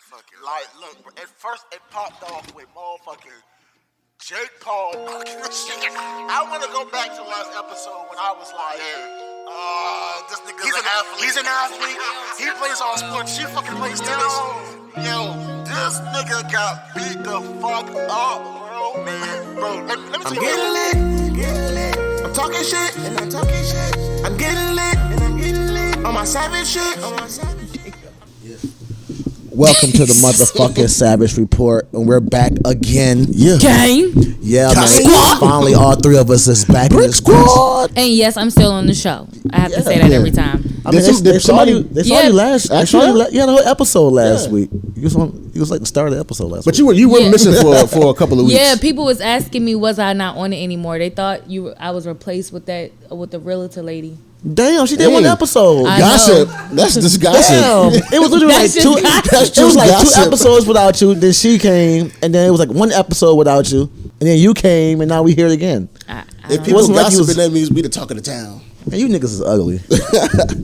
motherfucker. Like, look, at first it popped off with motherfucking Jake Paul knocking the shit. I want to go back to the last episode when I was like, this nigga's an athlete. He's an athlete. He plays all sports. She fucking plays tennis. Yo, this nigga got beat the fuck up, bro. Man, bro, let me tell you. I'm getting lit. I'm talking shit. And I'm talking shit. I'm getting lit. And I'm getting lit. On my savage shit. Welcome to the motherfucking Savage Report, and we're back again. Yeah, gang. Yeah, man. Finally, all three of us is back in the squad. And yes, I'm still on the show. I have to say that every time. I mean, they saw you last. The whole episode last week. You was like the start of the episode last week. But you weren't missing for a couple of weeks. Yeah, people was asking me, was I not on it anymore? They thought I was replaced with the realtor lady. Damn, she did one episode. Gossip. That's just gossip. Damn. It was literally like two. It was like 2 episodes without you. Then she came, and then it was like 1 episode without you, and then you came, and now we here again. If people gossiping, that means we the talk of the town. Man, you niggas is ugly.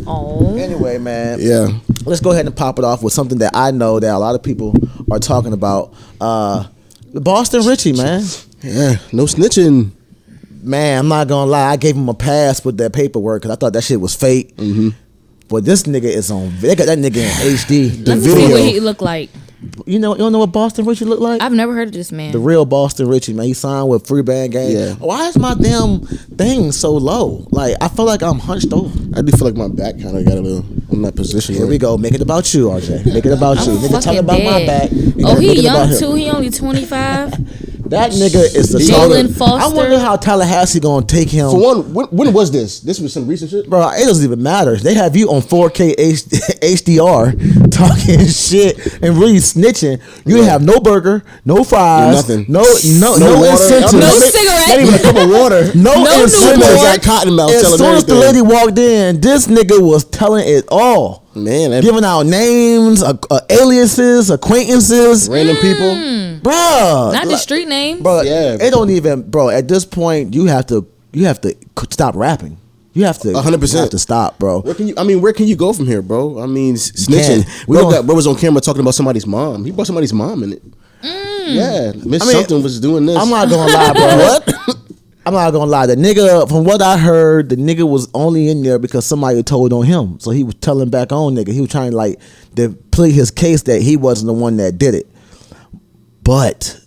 Oh. Anyway, man. Yeah. Let's go ahead and pop it off with something that I know that a lot of people are talking about. Boston Richie, man. Yeah. No snitching. Man, I'm not gonna lie. I gave him a pass with that paperwork because I thought that shit was fake. Mm-hmm. But this nigga is on. They got that nigga in HD. Let me see what he look like. You don't know what Boston Richie look like? I've never heard of this man. The real Boston Richie, man. He signed with Free Band Gang. Yeah. Why is my damn thing so low? Like, I feel like I'm hunched over. I do feel like my back kind of got a little in that position. Here we go. Make it about you, RJ. Make it about you. Nigga, talk about my back. Oh, he young too. He only 25. That nigga is the Jalen Foster. I wonder how Tallahassee gonna take him. For one, when was this? This was some recent shit? Bro, it doesn't even matter. They have you on 4K HDR talking shit and really snitching. You didn't have no burger, no fries, nothing. No incentive. No cigarette. Not even a cup of water. No incentive. Got cotton mouth. As soon as the lady walked in, this nigga was telling it all. Man, giving out names, aliases, acquaintances, random people, bro. Not the street name, bro. Yeah, it don't even, bro. At this point, you have to stop rapping. You have to 100% have to stop, bro. Where can you go from here, bro? I mean, snitching. Bro was on camera talking about somebody's mom. He brought somebody's mom in it. Yeah, something was doing this. I'm not gonna lie, bro. What? I'm not gonna lie. The nigga, from what I heard, the nigga was only in there because somebody told on him. So he was telling back on nigga. He was trying to plead his case that he wasn't the one that did it. But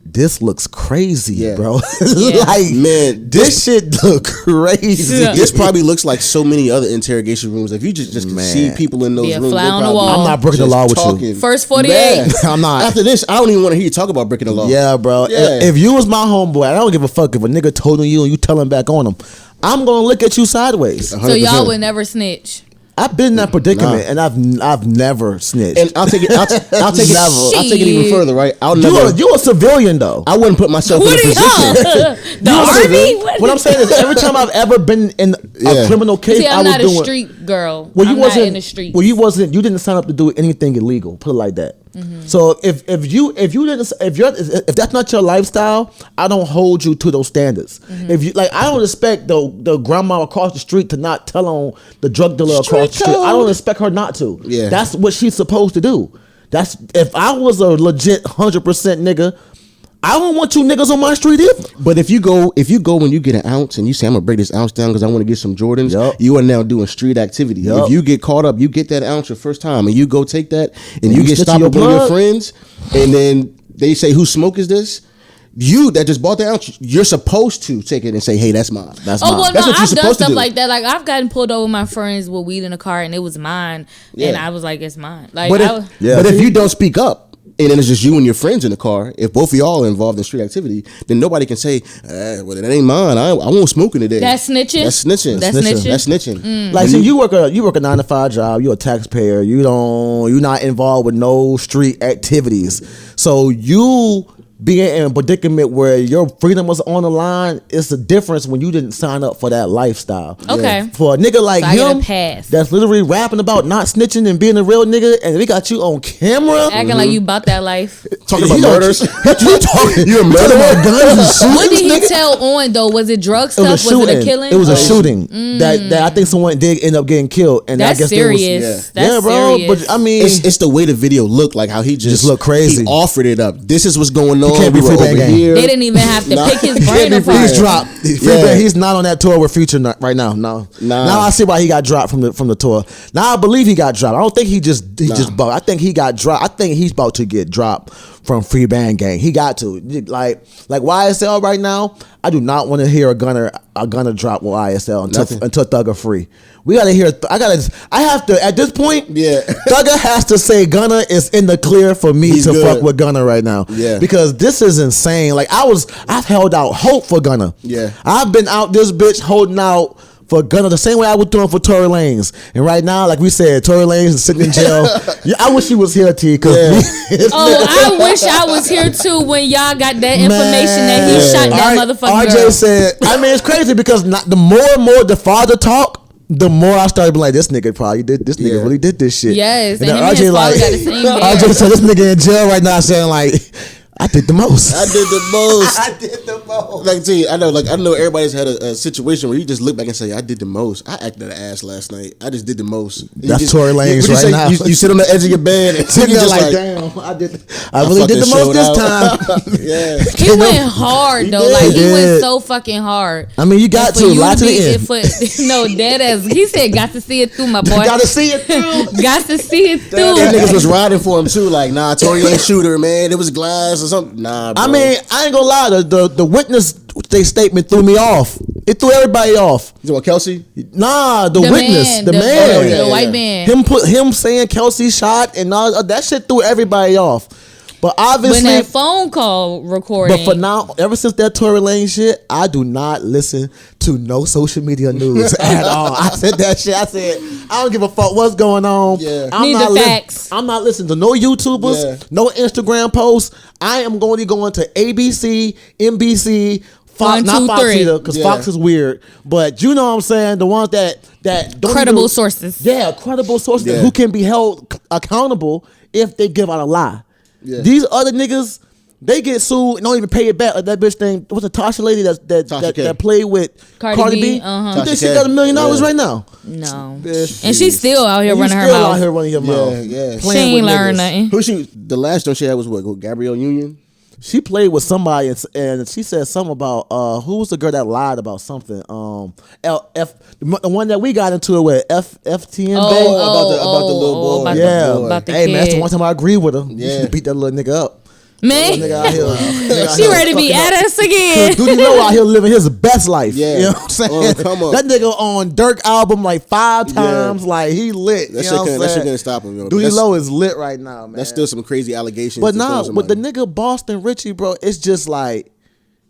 this looks crazy, bro. Like, man, this shit look crazy. Yeah. This probably looks like so many other interrogation rooms. If you just can see people in those rooms, fly on the wall. I'm not breaking the law with you. First 48. Man, I'm not. After this, I don't even want to hear you talk about breaking the law. Yeah, bro. Yeah. If you was my homeboy, I don't give a fuck if a nigga told on you and you telling back on him. I'm gonna look at you sideways. 100%. So y'all would never snitch. I've been in that predicament and I've never snitched. And I'll take it. I'll take it. I'll take it even further. Right? You a civilian though. I wouldn't put myself in a position. The Army. What I'm saying is, every time I've ever been in a criminal case, See, I'm I was not doing a street girl. Well, you wasn't in the street. Well, you didn't sign up to do anything illegal. Put it like that. Mm-hmm. So if that's not your lifestyle, I don't hold you to those standards. Mm-hmm. If you I don't expect the grandma across the street to not tell on the drug dealer across the street. I don't expect her not to. Yeah, that's what she's supposed to do. That's if I was a legit 100% nigga, I don't want you niggas on my street either. But if you go and you get an ounce and you say I'm gonna break this ounce down because I want to get some Jordans, you are now doing street activity. If you get caught up, you get that ounce your first time and you go take that and you get stopped with one of your friends and then they say whose smoke is this? You that just bought the ounce, you're supposed to take it and say, "Hey, that's mine." That's mine. Well, that's no, what you're I've done supposed to stuff do. like that. Like I've gotten pulled over with my friends with weed in the car, and it was mine, and I was like, "It's mine." Like, but if you don't speak up, and then it's just you and your friends in the car, if both of y'all are involved in street activity, then nobody can say, "Well, it ain't mine. I won't smoke in today." That's snitching. That's snitching. That's snitching. That's snitching. Like, so you work a 9-to-5 job. You're a taxpayer. You're not involved with no street activities. So you being in a predicament where your freedom was on the line, it's the difference when you didn't sign up for that lifestyle. Okay. For a nigga like him, pass. that's literally rapping about not snitching and being a real nigga, and we got you on camera acting like you about that life. Talking about murders. You talking? You a murderer? Guns and What did he nigga? tell on though? Was it drug stuff? Was it a killing? It was a shooting that I think someone did end up getting killed, and That's I guess serious. That's bro. serious. But I mean, It's the way the video looked, like how he just looked crazy. He offered it up. This is what's going on. can't be We were free bang over gang. here. They didn't even have to pick his brain be apart. he's dropped. He's not on that tour with Future right now. No, Nah. now I see why he got dropped from the tour. Now I believe he got dropped. I don't think he just bugged. I think he got dropped. I think he's about to get dropped from Free Band Gang. He got to like YSL right now. I do not want to hear a gunner drop with YSL until Thugger free. We gotta hear. I have to at this point. Yeah. Thugger has to say Gunner is in the clear for me He's to good. fuck with Gunner right now. Yeah. Because this is insane. Like I've held out hope for Gunner. Yeah. I've been out this bitch holding out for Gunner the same way I was doing for Tory Lanez. And right now, like we said, Tory Lanez is sitting in jail. I wish he was here, T. Cause I wish I was here too when y'all got that information that he shot that motherfucker. RJ said, I mean, it's crazy because the more and more the father talk, the more I started being like, this nigga probably did. This nigga really did this shit. Yes, and and then him and his father got the same hair. RJ said, this nigga in jail right now, saying like, I did the most. I did the most. I did the most. Like, see, I know everybody's had a situation where you just look back and say, I did the most. I acted an ass last night. I just did the most. That's Tory Lanez right now. You sit on the edge of your bed and Sitting you there just like, damn, I really did the fucking most this showed time. out. Yeah. He went hard though. did. Like He he went did. so fucking hard. I mean, you got And for to you lie to be- the end. No, dead ass. He said, "Got to see it through, my boy. Gotta see it through. Got to see it through." That niggas was riding for him too. Like, nah, Tory ain't shooter, man. It was glass or something. Nah, bro. I mean, I ain't gonna lie. The witness they statement threw me off. It threw everybody off. you want Kelsey? Nah, the The witness, man, the the- man, the white man. him saying Kelsey shot and all that shit threw everybody off. But When obviously, that phone call recording. but for now, ever since that Tory Lane shit, I do not listen to no social media news at all. I said that shit. I said I don't give a fuck what's going on. Yeah. I'm Need not the facts. I'm not listening to no YouTubers, Yeah. no Instagram posts. I am going to go into ABC, NBC. Fox, 1, not 2, Fox 3. either, because Yeah. Fox is weird. But you know what I'm saying? The ones that don't credible even- sources. Yeah, credible sources Yeah. who can be held accountable if they give out a lie. Yeah. These other niggas, they get sued and don't even pay it back. Like that bitch thing, what's the Tasha lady Tasha K. that played with Cardi B? B? Uh-huh. You think Tasha she K. got $1 million Yeah. right now? No, Bitch, and she's still out here And you running her still mouth. out here running your mouth. yeah. She Playing ain't with learned niggas. nothing. Who she? The last one she had was what? Gabrielle Union. She played with somebody and she said something about who was the girl that lied about something? The one that we got into it with FTN Bay. about the little boy. about Yeah, the, about the hey kid. man, that's the one time I agree with her. Yeah. You should beat that little nigga up. Man, Nigga out here, nigga out she here ready to be fucking up. at us again. Dude, Low out here living his best life. Yeah. You know what I'm saying? Come on. That nigga on Dirk album like 5 times. Like he lit. That you know what I'm shit saying? couldn't stop him. Yo. Dude, That's- Low is lit right now, man. That's still some crazy allegations. But to nah, throw with the somebody. nigga Boston Richie, bro, it's just like,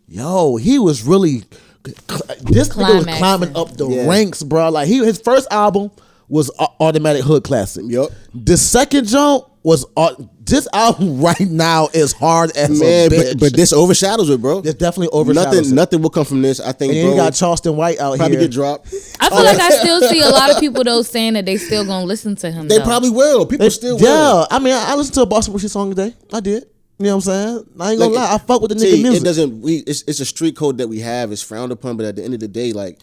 yo, he was really this nigga was Climaxing. climbing up the Yeah. ranks, bro. Like his first album was Automatic Hood Classic. Yup. The second jump was this album right now is hard as Man, a bitch. but this overshadows it, bro. This definitely overshadows it. Nothing will come from this. I think, And then bro. you got Charleston White out probably here. get dropped. I feel like I still see a lot of people though saying that they still gonna listen to him. They though. probably will. People still will. Yeah, I mean, I listened to a Boston Richie song today. I did. You know what I'm saying? I ain't gonna lie. I fuck with the nigga See, music. it doesn't. It's a street code that we have. It's frowned upon, but at the end of the day, like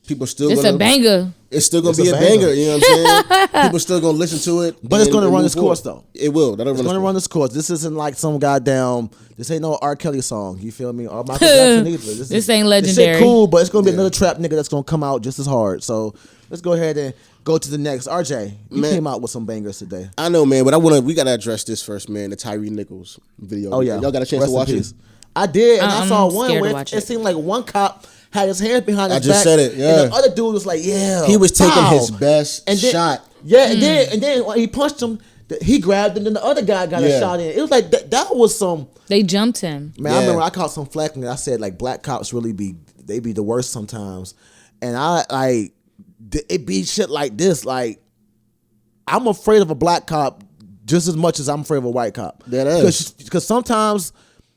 people still. It's gonna, a banger. It's still gonna It's be a a banger. banger. You know what I'm saying? People still gonna listen to it, But it's gonna and run move its course, forward. though. It will. That'll It's gonna run run its this course. This isn't like some goddamn. This ain't no R. Kelly song. You feel me? Or Michael Jackson either. This ain't This shit legendary. cool, but it's gonna be another trap nigga that's gonna come out just as hard. So let's go ahead and go to the next. RJ, you Man. came out with some bangers today. I know, man, but we gotta address this first, man. The Tyree Nichols video. Oh yeah, y'all got a chance Rest to watch in it? peace. I did, and I I'm saw one scared to where watch it it. seemed like one cop had his hands behind his I just back. said it, yeah. And the other dude was like, yeah. He was taking pow. his best And then- shot. Yeah, and then when he punched him, he grabbed him, and then the other guy got a Yeah. shot in. It was like that was some. They jumped him. Man, I Yeah. remember I caught some flack and I said like black cops really be the worst sometimes, and it be shit like this. Like I'm afraid of a black cop just as much as I'm afraid of a white cop. That is. Because sometimes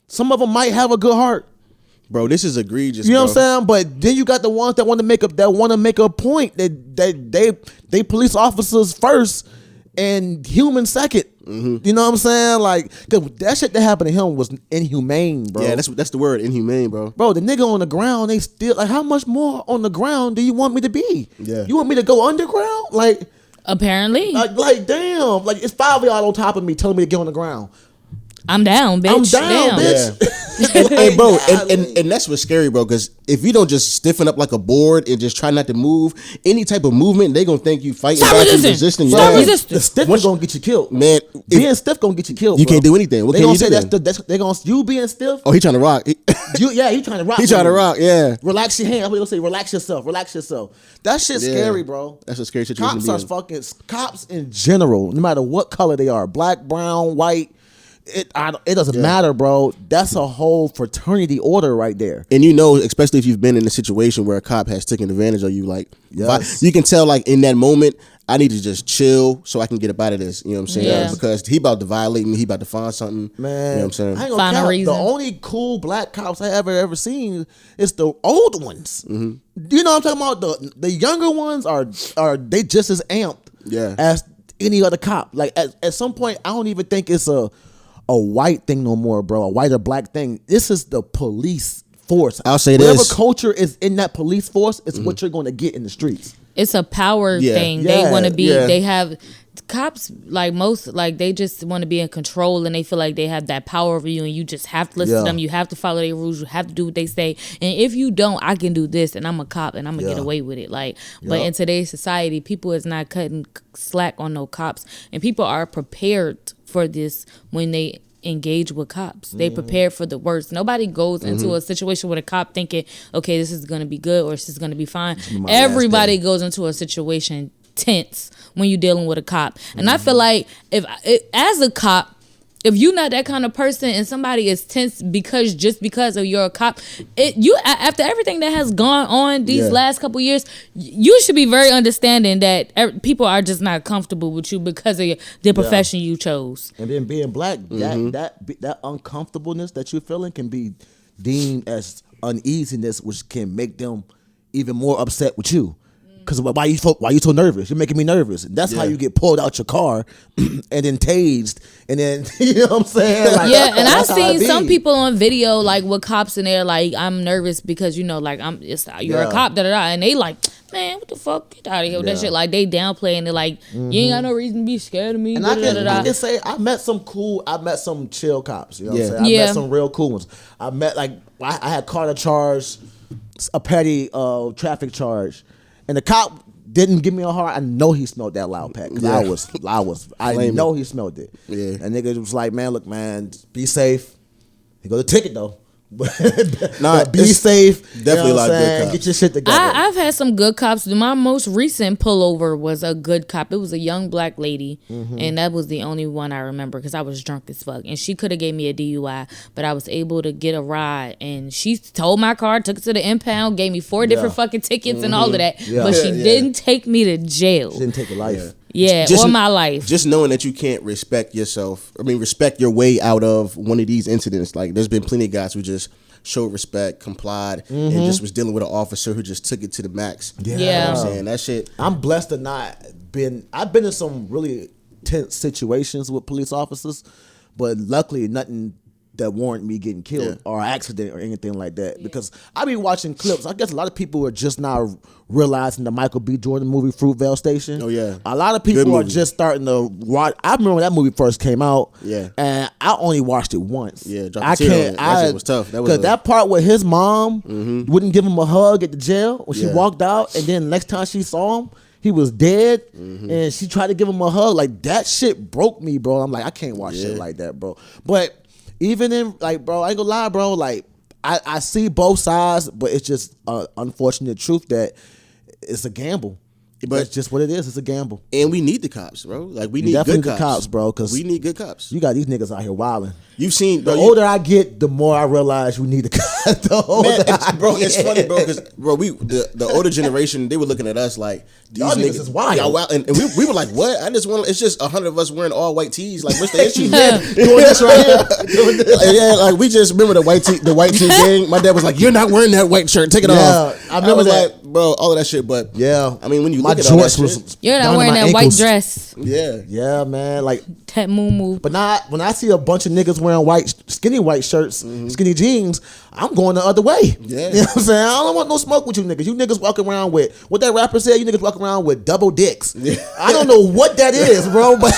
some of them might have a good heart. Bro, this is egregious. You know what bro. I'm saying? But then you got the ones that want to make a point that they police officers first and humans second. Mm-hmm. You know what I'm saying? Like, cause that shit that happened to him was inhumane, bro. Yeah, that's the word, inhumane, bro. Bro, the nigga on the ground, they still like, how much more on the ground do you want me to be? Yeah. You want me to go underground? Like, apparently, like damn, like it's 5 of y'all on top of me telling me to get on the ground. I'm down, bitch. I'm down, bitch. Yeah. Hey, bro, and that's what's scary, bro. Because if you don't just stiffen up like a board and just try not to move, any type of movement, they gonna think you fighting back and resisting. Stop resisting. The stiff is gonna get you killed, man. Being stiff gonna get you killed. You bro. can't do anything. What they can gonna you say do? they gonna you being stiff. Oh, he trying to rock. He trying to rock. He trying to rock. Yeah. Relax your hand. I'm gonna say relax yourself. Relax yourself. That shit's scary, bro. That's a scary situation. Cops in general, no matter what color they are, black, brown, white. It doesn't matter, bro. That's a whole fraternity order right there. And you know, especially if you've been in a situation where a cop has taken advantage of you, like you can tell, like in that moment, I need to just chill so I can get up out of this. You know what I'm saying? Yeah. Because he about to violate me. He about to find something. Man, you know what I'm saying? I ain't Find a reason. The only cool black cops I ever seen is the old ones. Mm-hmm. You know what I'm talking about? The younger ones are they just as amped as any other cop. Like at some point, I don't even think it's a white thing no more, bro. A white or black thing. This is the police force. I'll say whatever this. culture is in that police force, it's what you're going to get in the streets. It's a power thing. Yeah. They want to be. Yeah. They have cops they just want to be in control, and they feel like they have that power over you, and you just have to listen to them. You have to follow their rules. You have to do what they say. And if you don't, I can do this, and I'm a cop, and I'm gonna get away with it. Like, but in today's society, people is not cutting slack on no cops, and people are prepared for this when they engage with cops. They prepare for the worst. Nobody goes into a situation with a cop thinking, okay, this is going to be good or this is going to be fine. Everybody goes into a situation tense when you're dealing with a cop. And I feel like as a cop, if you're not that kind of person and somebody is tense because of you're a cop, after everything that has gone on these last couple years, you should be very understanding that people are just not comfortable with you because of the profession you chose. And then being black, that uncomfortableness that you're feeling can be deemed as uneasiness, which can make them even more upset with you. Because why you so nervous? You're making me nervous. And that's how you get pulled out your car and then tased. And then, you know what I'm saying? Like, and I've seen some people on video, like, with cops in there, like, I'm nervous because, you know, like, you're a cop, da-da-da. And they like, man, what the fuck? Get out of here with that shit. Like, they downplaying it, like, you ain't got no reason to be scared of me. And I can say, I met some chill cops. You know what I'm saying? I met some real cool ones. I had caught a charge, a petty traffic charge. And the cop didn't give me a hard. I know he smelled that loud pack. I know he smelled it. Yeah. And nigga was like, man, look, man, be safe. He got a ticket though. Be safe. Definitely, you know, a lot of good cops. Get your shit together. I've had some good cops. My most recent pullover was a good cop. It was a young black lady, and that was the only one I remember because I was drunk as fuck. And she could have gave me a DUI, but I was able to get a ride. And she towed my car, took it to the impound, gave me 4 different fucking tickets and all of that. Yeah. But she didn't take me to jail. She didn't take your life. Yeah, or my life. Just knowing that you can't respect yourself. I mean, respect your way out of one of these incidents. Like, there's been plenty of guys who just showed respect, complied, and just was dealing with an officer who just took it to the max. Yeah. You know what I'm saying? That shit. I'm blessed to not been. I've been in some really tense situations with police officers, but luckily nothing that warrant me getting killed or accident or anything like that. Because I be watching clips. I guess a lot of people are just now realizing the Michael B. Jordan movie Fruitvale Station. Oh yeah, a lot of people are just starting to watch. I remember when that movie first came out. Yeah, and I only watched it once. Yeah, that shit was tough. Because that part where his mom wouldn't give him a hug at the jail when she walked out, and then next time she saw him, he was dead, and she tried to give him a hug. Like, that shit broke me, bro. I'm like, I can't watch shit like that, bro. But even in, like, bro, I ain't gonna lie, bro, like, I see both sides, but it's just an unfortunate truth that it's a gamble. But it's just what it is. It's a gamble. And we need the cops, bro. Like, we need definitely good cops, bro. Cause we need good cops. You got these niggas out here wilding. You've seen, bro. The older I get, the more I realize we need the cops. It's funny, bro, because the older generation, they were looking at us like, these y'all niggas is wild. And we were like, what? It's just 100 of us wearing all white tees. Like, what's the issue? Doing this right here. Yeah, like, we just remember the white tee gang. My dad was like, you're not wearing that white shirt. Take it off. I remember that. Like, bro, all of that shit. But yeah, I mean, when you my look at all that jorts shit, You're not down to wearing my that white ankles. dress. Yeah, man. Like That moo. But not when I see a bunch of niggas wearing skinny white shirts, skinny jeans, I'm going the other way. Yeah. You know what I'm saying? I don't want no smoke with you niggas. You niggas walking around with, what that rapper said, you niggas walking around with double dicks. Yeah. I don't know what that is, bro, but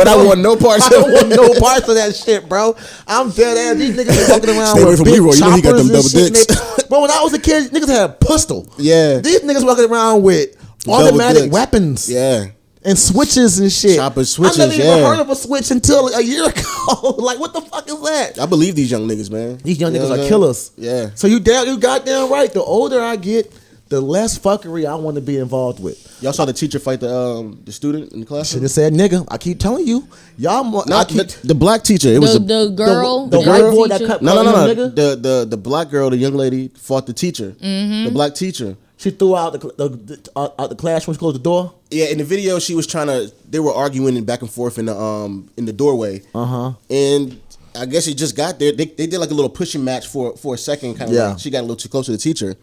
I want no parts I of don't it. want no parts of that shit, bro. I'm dead ass. These niggas be walking around Stay away with from big Leroy. You know he got them choppers double and shit, dicks. nigga. Bro, when I was a kid, niggas had a pistol. Yeah. These niggas walking around with automatic dicks. weapons. Yeah. And switches and shit. Choppers, switches, I never even yeah. heard of a switch until a year ago. Like, what the fuck is that? I believe these young niggas, man. These young You know niggas what are I'm killers. Yeah. So you goddamn right. The older I get, the less fuckery I want to be involved with. Y'all saw the teacher fight the student in the classroom? Should have said nigga. I keep telling you. Y'all Not the black teacher. It was The girl, the white white boy that teacher. cut no. nigga. The black girl, the young lady, fought the teacher. The black teacher. She threw out out the classroom. She closed the door. Yeah, in the video, she was they were arguing back and forth in the doorway. And I guess she just got there. They did like a little pushing match for a second, kind of. Yeah. Like she got a little too close to the teacher,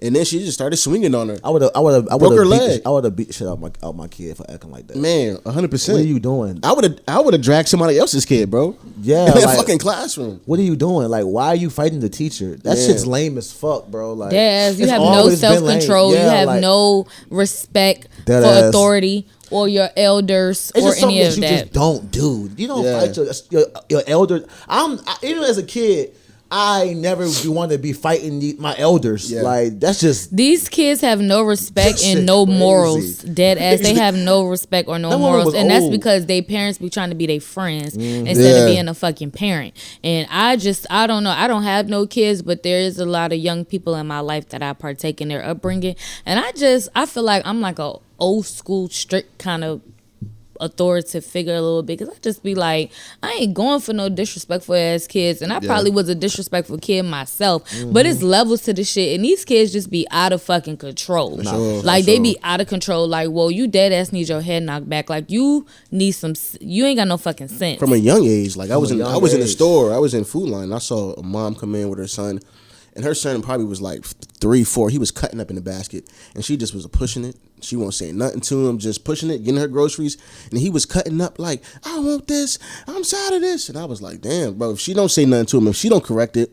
and then she just started swinging on her. I would have Broke her leg. I would have beat shit out my kid for acting like that. Man, 100%. What are you doing? I would have dragged somebody else's kid, bro. Yeah, in that like- fucking classroom. What are you doing? Like, why are you fighting the teacher? That Yeah. shit's lame as fuck, bro. Like, Yes, you it's have no always been lame. self-control. Yeah, you have like, no respect for Dead ass. authority or your elders It's or just something any that of you that. just don't do. You don't Yeah. fight your elder. Even as a kid, I never wanted to be fighting my elders. Yeah. Like, that's just. These kids have no respect That and shit no crazy. morals. Dead ass. They have no respect or no That woman morals. was And that's old. because they parents be trying to be their friends instead Yeah. of being a fucking parent. And I don't know. I don't have no kids, but there is a lot of young people in my life that I partake in their upbringing. And I feel like I'm like a old school strict kind of authoritative figure a little bit, because I just be like, I ain't going for no disrespectful ass kids, and I probably was a disrespectful kid myself, but it's levels to the shit, and these kids just be out of fucking control. sure, Like for they sure. be out of control. Like, well, you dead ass need your head knocked back. Like you ain't got no fucking sense. From a young age, like I was in young the age. store, I was in Food Line. I saw a mom come in with her son, and her son probably was like 3, 4. He was cutting up in the basket, and she just was pushing it. She won't say nothing to him, just pushing it, getting her groceries, and he was cutting up like, I want this, I'm tired of this. And I was like, damn, bro, if she don't say nothing to him, if she don't correct it,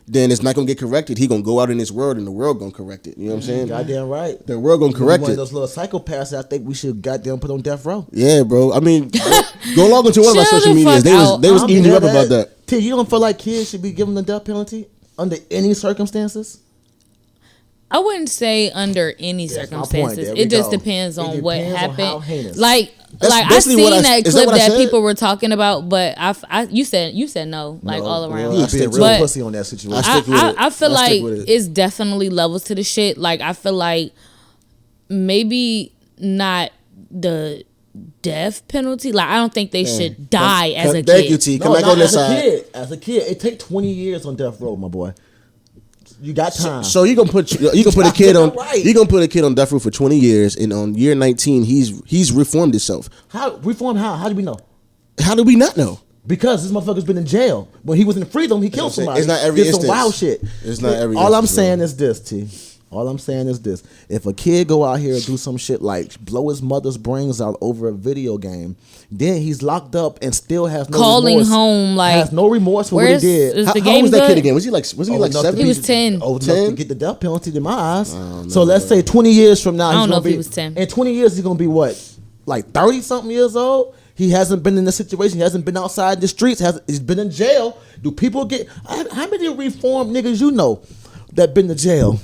then it's not gonna get corrected. He gonna go out in this world, and the world gonna correct it. You know what I'm saying? Goddamn right. The world gonna correct One it. of those little psychopaths I think we should goddamn put on death row. Yeah, bro. I mean, go log into one of my Chill social the medias. fuck They was out. eating you dead up about ass. that. T, you don't feel like kids should be given the death penalty under any circumstances? I wouldn't say under any That's my point. circumstances. There we It just go. depends It on what depends on happened. how heinous. Like I basically seen what I- that is that clip what I that said? people were talking about, but you said no, like No, all around. bro, I be a real But pussy on that situation. I stick with it. I feel I stick like with it. it's definitely levels to the shit. Like I feel like maybe not the death penalty. Like I don't think they should die as a Thank you, kid. T. No, Come back not on this as a side. kid. As a kid, it take 20 years on death row, my boy. You got time. So you gonna put a kid on Right. you gonna put a kid on death row for 20 years, and on year 19 he's reformed himself. How reform? How do we know? How do we not know? Because this motherfucker's been in jail. When he was in freedom, he killed what I'm saying. somebody. It's not every Did some instance. wild shit. It's not every All I'm instance, saying bro. is this, T. All I'm saying is this. If a kid go out here and do some shit like blow his mother's brains out over a video game, then he's locked up and still has no Calling remorse. home, like, has no remorse for what he where's- did. is How the old game was that good? kid again? Wasn't he like Old enough to 7? He was 10. Old enough to 10? get the death penalty in my eyes. So let's say 20 years from now, I don't he's know gonna if be, he was 10. In 20 years, he's gonna be what, like 30 something years old. He hasn't been in this situation. He hasn't been outside the streets. He's been in jail. Do people get? How many reformed niggas you know that been to jail?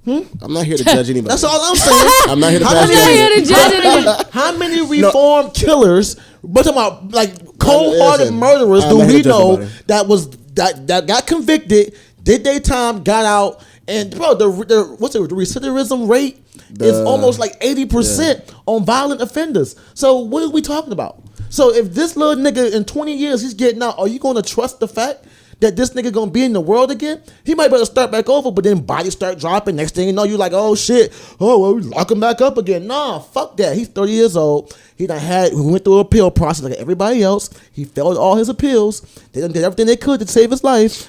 I'm not here to judge anybody. That's all I'm saying. I'm not here to How pass many- I'm not here to judge anyone. How many reformed killers? We're talking about like cold-hearted Listen, murderers. I'm Do not here we to judge know nobody. that got convicted, did their time, got out, and bro, the recidivism rate is almost like 80% on violent offenders. So what are we talking about? So if this little nigga in 20 years he's getting out, are you going to trust the fact that this nigga gonna be in the world again? He might better start back over, but then bodies start dropping. Next thing you know, you like, oh shit, oh well, we lock him back up again. Nah, fuck that. He's 30 years old. He went through an appeal process like everybody else. He failed all his appeals. They done did everything they could to save his life.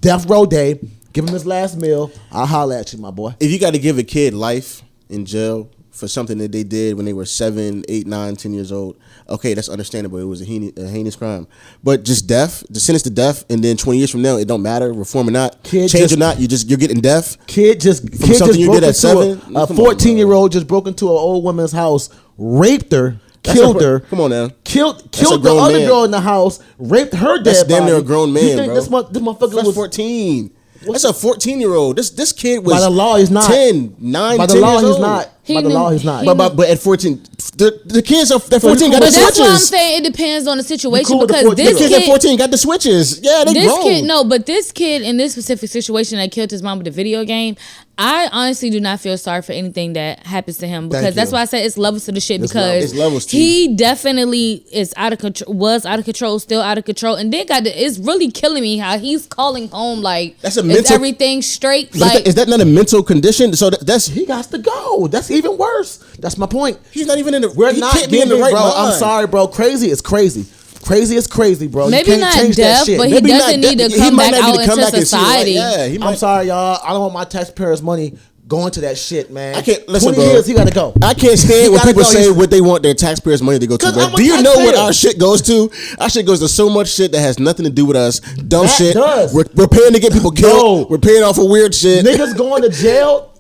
Death row day. Give him his last meal. I'll holler at you, my boy. If you got to give a kid life in jail for something that they did when they were 7, 8, 9, 10 years old, okay, that's understandable. It was a heinous crime. But just death, the sentence to death, and then 20 years from now, it don't matter, reform or not, change or not, you're getting death. Kid just something you did at 7. A 14-year-old just broke into an old woman's house, raped her. Killed her. Come on now. Killed the other girl in the house. Raped her dead body. That's damn near a grown man, you think bro. This motherfucker was 14. That's a 14-year-old. This kid was by the law he's not 10, 9, by 10 the law years he's old. not. By the law he's not. But at 14, the kids are that 14 got But the switches. that's what I'm saying. It depends on the situation cool with the because 14 this The kids kid at 14 got the switches. Yeah, they grown. But this kid in this specific situation that killed his mom with the video game, I honestly do not feel sorry for anything that happens to him because that's why I said it's levels to the shit because It's levels to he definitely is out of control, was out of control, still out of control, and then it's really killing me how he's calling home like That's a is mental- everything straight? But Like is that not a mental condition? So that's he got to go. That's even worse. That's my point. he's not even in the. We're he not can't be in the giving, right bro. mind. I'm sorry, bro. Crazy is crazy. Crazy is crazy, bro. maybe you can't not change that deaf, shit. but he Maybe not doesn't need deaf. to He come might back not need out to come into back and see, like, society. yeah, he I'm might. sorry, y'all. I don't want my taxpayers' money going to that shit, man. I can't listen, 20 bro. years, he gotta go. I can't stand when gotta people go. say He's- what they want their taxpayers' money to go to. 'Cause Bro. I'm a Do you know what taxpayer. our shit goes to? Our shit goes to so much shit that has nothing to do with us. Dumb That shit. does. We're paying to get people killed. No. We're paying off for weird shit. Niggas going to jail.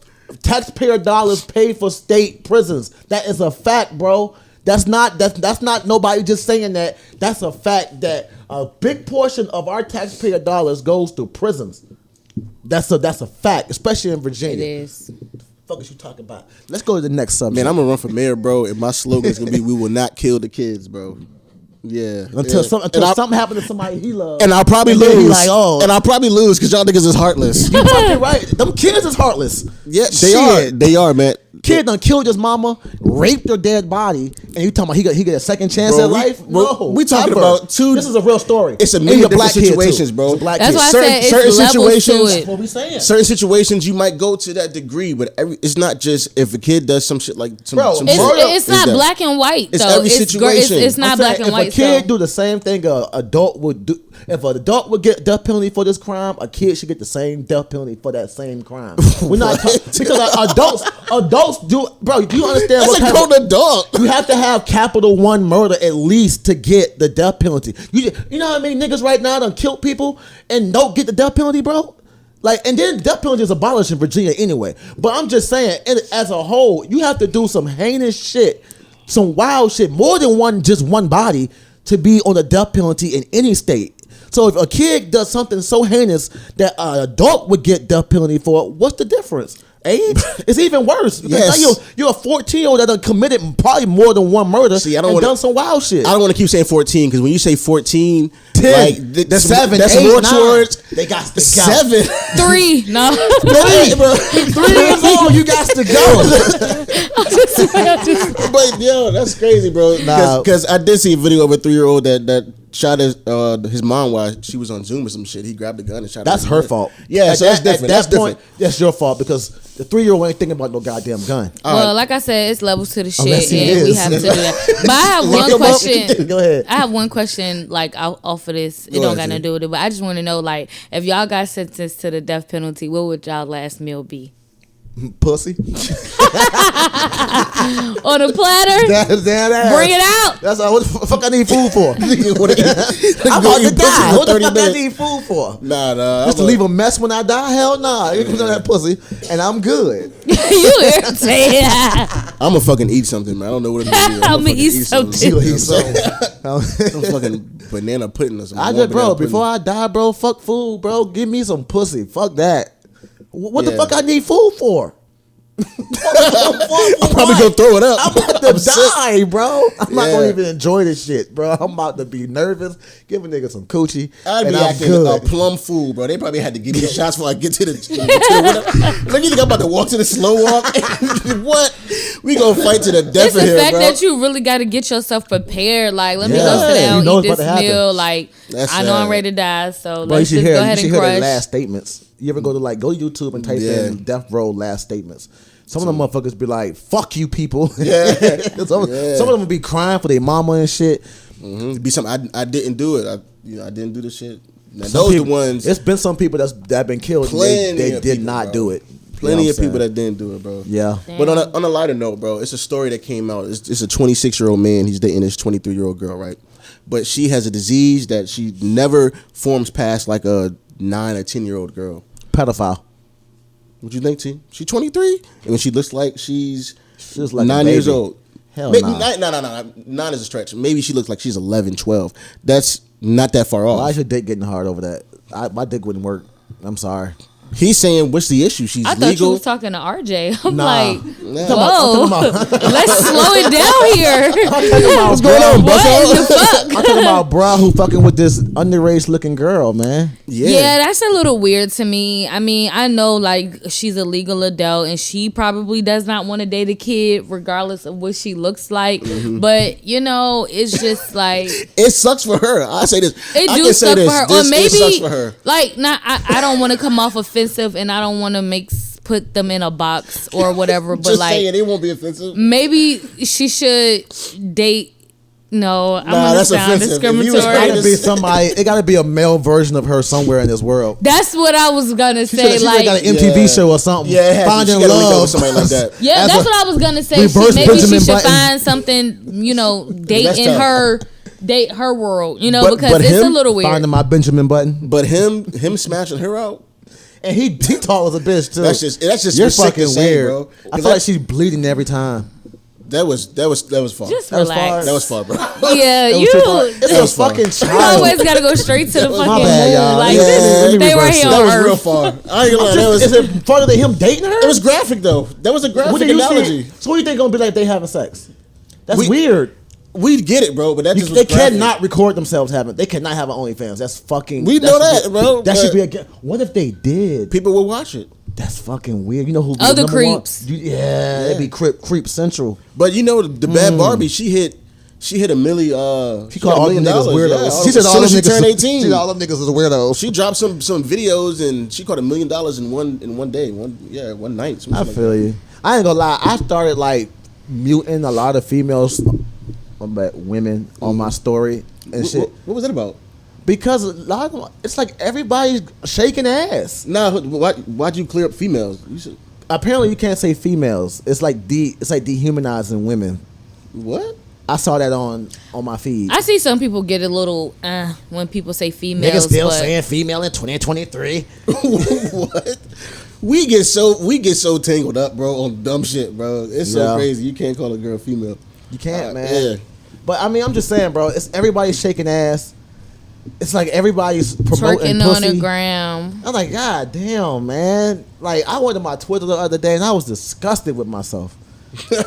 Taxpayer dollars pay for state prisons. That is a fact, bro. That's not nobody just saying that. That's a fact that a big portion of our taxpayer dollars goes to prisons. That's a fact, especially in It Virginia. is. Fuck is you talking about? Let's go to the next subject. Man, I'm gonna run for mayor, bro, and my slogan is gonna be "We will not kill the kids, bro." Yeah. until And something happened to somebody he loves. And I'll probably And then he lose. like, oh. And I'll probably lose because y'all niggas is heartless. You fucking right. Them kids is heartless. Yeah, they Shit. are. They are, man. Kid done killed his mama, raped her dead body, and you talking about he get a second chance Bro, at we- life? bro, No, we talking ever. about two- This is a real story. It's a And million he different black kid, too. situations, bro. It's a black That's kid. why I Certain- said it's certain levels situations- to That's it. what we saying. Certain situations you might go to that degree, but it's not just if a kid does some shit like some. Bro, some it's- murder, It's not that. black and white It's though. every It's situation. it's not I'm black saying and white. If a kid so. do the same thing an adult would do, if an adult would get death penalty for this crime, a kid should get the same death penalty for that same crime. We're not because adults do. Bro, do you understand? That's what a kind grown of, adult. you have to have capital one murder at least to get the death penalty. You know how many niggas right now done killed people and don't get the death penalty, bro? Like, and then death penalty is abolished in Virginia anyway. But I'm just saying, as a whole, you have to do some heinous shit, some wild shit, more than just one body to be on the death penalty in any state. So if a kid does something so heinous that an adult would get death penalty for, what's the difference? Age? It's even worse. Because Yes. now you're a 14-year-old that done committed probably more than one murder. See, I don't and wanna- done some wild shit. I don't want to keep saying 14 because when you say 14, 10, like that's 7, That's 8, more 9. towards They got to go. 7. 3. No. 3, bro. 3 years old, you got to go. But yo, that's crazy, bro. Nah. Because I did see a video of a 3-year-old that shot his mom while she was on Zoom or some shit. He grabbed a gun and shot. That's her. her fault. Yeah, At so that's that- different. At That's that point, different. that's your fault because the 3-year-old ain't thinking about no goddamn gun. Well, like I said, it's levels to the shit, Unless he and we is. have to do that. But I have Look one him up. question. Go ahead. I have one question, like off of this. It Go don't ahead, got nothing to G. do with it, but I just want to know, like, if y'all got sentenced to the death penalty, what would y'all last meal be? Pussy. On a platter? Damn ass. Bring it out. That's all. What the fuck I need food for? I'm Go about eat to pussy die. for What the 30 fuck I minutes. need food for? Nah. Just to leave a mess when I die? Hell nah. You can that pussy, and I'm good. You irritated. I'm gonna fucking eat something, man. I don't know what it is. I'ma eat something. You eat something. Some fucking banana pudding or something. I just, bro, before I die, bro, fuck food, bro. Give me some pussy. Fuck that. What the Yeah. fuck I need food for? I'm probably gonna throw it up. I'm about to die, bro. I'm not Yeah. gonna even enjoy this shit, bro. I'm about to be nervous. Give a nigga some coochie. I'd and be I'm acting good. a plum fool, bro. They probably had to give me the shots before I get to the Look, you think I'm about to walk to the slow walk? What? We gonna fight to the death It's in the here, fact bro. that you really got to get yourself prepared. Like, let me Yeah. go sit down, You know eat it's this about to happen. meal. Like, That's I know I'm sad. ready to die, so Bro, let's you should just hear, go ahead you and should hear crush. the last statements. You ever go to YouTube and type Yeah. in Death Row last statements? Some of them motherfuckers be like, "Fuck you, people." Yeah. some of them will be crying for their mama and shit. Be something I didn't do it. I didn't do the shit. Now, those the ones. It's been some people that have been killed. They did not do it. Plenty of people that didn't do it, bro. Yeah. Damn. But on a lighter note, bro, it's a story that came out. It's a 26-year-old man. He's dating this 23-year-old girl, right? But she has a disease that she never forms past like a 9 or 10-year-old girl. Pedophile. What you think, T? She's 23, and when she looks like she's like 9 years old. Hell maybe, nah. No. 9 is a stretch. Maybe she looks like she's 11, 12. That's not that far off. Why is your dick getting hard over that? My dick wouldn't work. I'm sorry. He's saying, what's the issue? She's I legal. thought you was talking to RJ. I'm Nah. like, Nah. whoa, let's slow it down here. What's going on, What the fuck? I'm talking about bro who fucking with this underage looking girl, man. Yeah, that's a little weird to me. I mean, I know like she's a legal adult and she probably does not want to date a kid regardless of what she looks like. Mm-hmm. But, you know, it's just like... It sucks for her. I say this. It I do can say suck this. for her. This, Or maybe, it sucks for her. like, I don't want to come off offensive and I don't want to put them in a box or whatever. But Just like, saying, it won't be offensive. maybe she should date... No, I'm gonna that's sound offensive. If you was discriminatory. It gotta be somebody. It gotta be a male version of her somewhere in this world. That's what I was gonna say. She Like, got an MTV show or something. Yeah, it has to. Finding She gotta link up love. with somebody like that. yeah, As that's a what I was gonna say. reverse Maybe she Benjamin should Button. find something, you know, date That's in tough. date her world, you know, But because it's a him little weird. Finding my Benjamin Button. But him smashing her out. And he tall as a bitch too. That's just You're sick to fucking say, weird. bro. I feel like she's bleeding every time. That was far. Just That was relax. That was far, bro. Yeah, you. It's That a was fun. fucking You child. always gotta go straight to the fucking My bad, moon. y'all. Like, Yeah, let me stay right reverse here it. That on was real Earth. far. I ain't gonna lie. That was, Is it further than him dating her? it was graphic though. That was a What graphic do you analogy. think? So what do you think gonna be like they having sex? That's We- weird. We get it, bro, but that just was They graphic. cannot record themselves having. They cannot have an OnlyFans. That's fucking. We know that, bro, That should but- be a. What if they did? People will watch it. That's fucking weird. You know who? Other number one? creeps. Yeah, it'd be creep central. But you know the bad Barbie, she hit $1 million. She called all them niggas weirdos. Yeah, She said all them she niggas. turned 18. She said all them niggas is weirdos. She dropped some videos and she caught $1 million in one day, one night. something I like feel you. I ain't gonna lie. I started like muting a lot of females, but women on my story and that. shit What was that about? because a lot of them, it's like everybody's shaking ass. Nah, why'd you clear up females? You should, Apparently, you can't say females. It's like dehumanizing women. what? I saw that on my feed. I see some people get a little when people say females. Niggas still but saying female in 2023. What? We get so tangled up, bro, on dumb shit, bro. It's so Yeah. crazy. You can't call a girl female. You can't, man. Yeah. But I mean, I'm just saying, bro. It's everybody's shaking ass. It's like everybody's promoting twerking on pussy. the gram. I'm like, God damn, man. Like, I went to my Twitter the other day and I was disgusted with myself.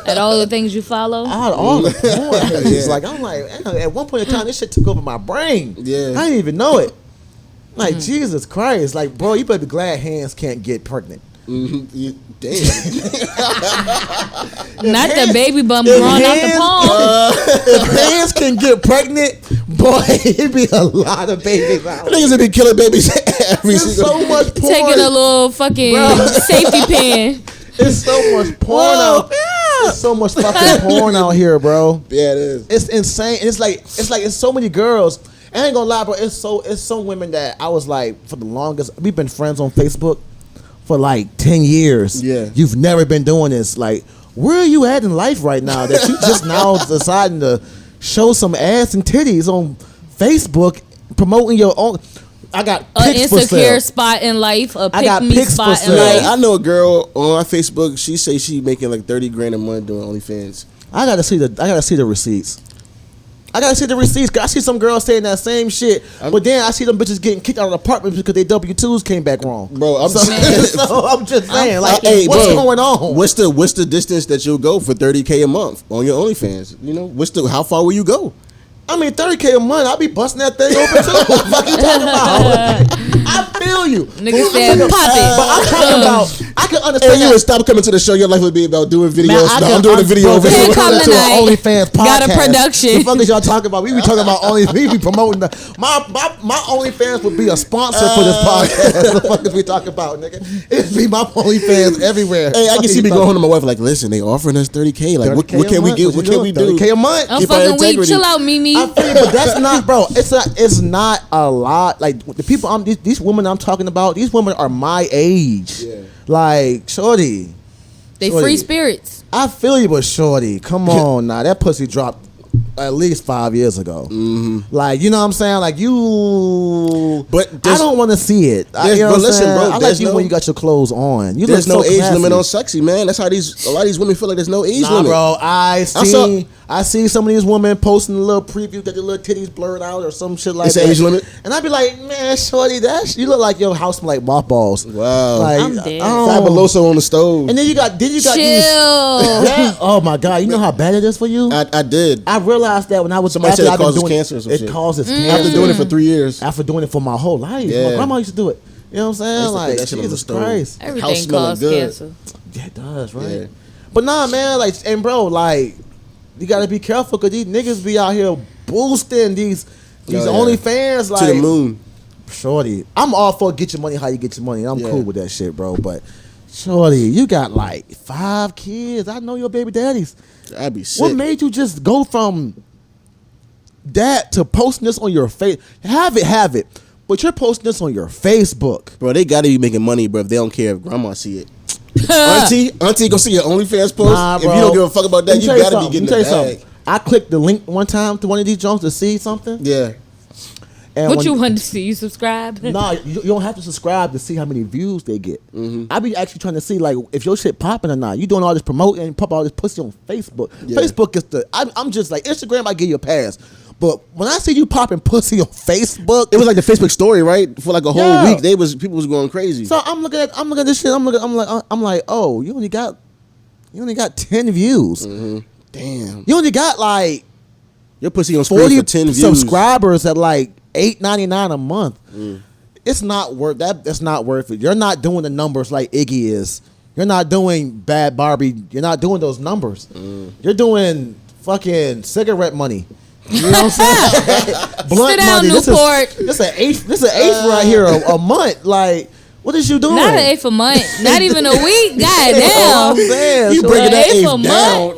At all the things you follow. I had all the porn pages. Yeah. Like, I'm like, at one point in time, this shit took over my brain. Yeah. I didn't even know it. Like, Jesus Christ. Like, bro, you better be glad hands can't get pregnant. Damn. Not the baby bum if growing out the hands- palm. If hands can get pregnant, boy, it'd be a lot of babies out. Niggas have been killing babies every There's single. so much porn. Taking a little fucking Bro. safety pin. There's so much porn out. There's so much fucking porn out here, bro. Yeah, it is. It's insane. It's like it's so many girls. I ain't gonna lie, bro. It's some women that I was like for the longest. We've been friends on Facebook for like 10 years. Yeah. You've never been doing this. Like, where are you at in life right now that you just now deciding to show some ass and titties on Facebook, promoting your own? I got An pics for insecure sale. spot in life. A I got pick me pics spot for in sale. life. I know a girl on my Facebook. She say she making like $30,000 a month doing OnlyFans. I gotta see the receipts. I gotta see the receipts. 'Cause I see some girls saying that same shit, but then I see them bitches getting kicked out of apartments because their W-2s came back wrong. Bro, I'm so, saying- so I'm just saying, like, Hey, what's bro, going on? What's the distance that you'll go for $30,000 a month on your OnlyFans? You know, how far will you go? I mean, $30K a month, I'll be busting that thing open too. What the fuck you talking about? I feel you. Nigga said, pop it. But I'm talking about I can understand. If you would stop coming to the show, your life would be about doing videos. Man, I'm doing a video over here. Come to tonight. an OnlyFans podcast. Got a production. The fuck is y'all talking about? We be talking about we be promoting my OnlyFans would be a sponsor for this podcast. The fuck is we talking about, nigga? It'd be my OnlyFans everywhere. Hey, I can see me going home to my wife like, listen, they offering us $30K. Like, what can we get? What can we do? $30K a month. I'm fucking weak. Chill out, Mimi. I feel you, but that's not, bro. It's not a lot. Like the people these women I'm talking about, these women are my age. Yeah. Like, shorty. They free spirits. I feel you, but shorty, come on now. That pussy dropped at least 5 years ago. Mm-hmm. Like, you know what I'm saying? Like, but I don't want to see it. You know what I'm saying? Bro, I like you when you got your clothes on. There's no age limit on sexy, man. That's how a lot of these women feel like there's no age limit. Bro, I see some of these women posting a little preview, got their little titties blurred out or some shit like that. It's age limit? And I'd be like, man, shorty, you look like your house smell like mothballs. Wow. Like, I'm dead. Fabuloso on the stove. And then you got Chill. these. Oh my God, you know how bad it is for you? I did. I realized that when I was somebody said it causes cancer or some shit. It causes cancer. After doing it for 3 years. After doing it for my whole life. Yeah. My grandma used to do it. You know what I'm saying? Like, Jesus Christ. Everything causes cancer. Yeah, it does, right? Yeah. But nah, man, like, and bro, like, you gotta be careful because these niggas be out here boosting these OnlyFans like to the moon. Shorty, I'm all for get your money how you get your money. I'm cool with that shit, bro. But shorty, you got like 5 kids. I know your baby daddies. I'd be sick. What made you just go from that to posting this on your face? Have it. But you're posting this on your Facebook. Bro, they gotta be making money, bro, if they don't care if grandma see it. Auntie, go see your OnlyFans post. Nah, if you don't give a fuck about that, you gotta be getting the bag. I clicked the link one time to one of these joints to see something. Yeah. And what you want to see? You subscribe? Nah, you don't have to subscribe to see how many views they get. Mm-hmm. I be actually trying to see like if your shit popping or not. You doing all this promoting and pop all this pussy on Facebook. Yeah. Facebook is I'm just like Instagram. I give you a pass. But when I see you popping pussy on Facebook, it was like the Facebook story, right? For like a whole week, people was going crazy. So I'm looking at this shit. I'm like, oh, you only got 10 views. Mm-hmm. Damn, you only got like your pussy on screen 40 for 10 views. Subscribers at like $8.99 a month. It's not worth that. That's not worth it. You're not doing the numbers like Iggy is. You're not doing Bad Barbie. You're not doing those numbers. You're doing fucking cigarette money. You know what I'm saying? Blunt Sit down, money. Newport. This is an eighth right here a month. Like, what is you doing? Not an eighth a month. Not even a week. God damn. You bringing that eighth down.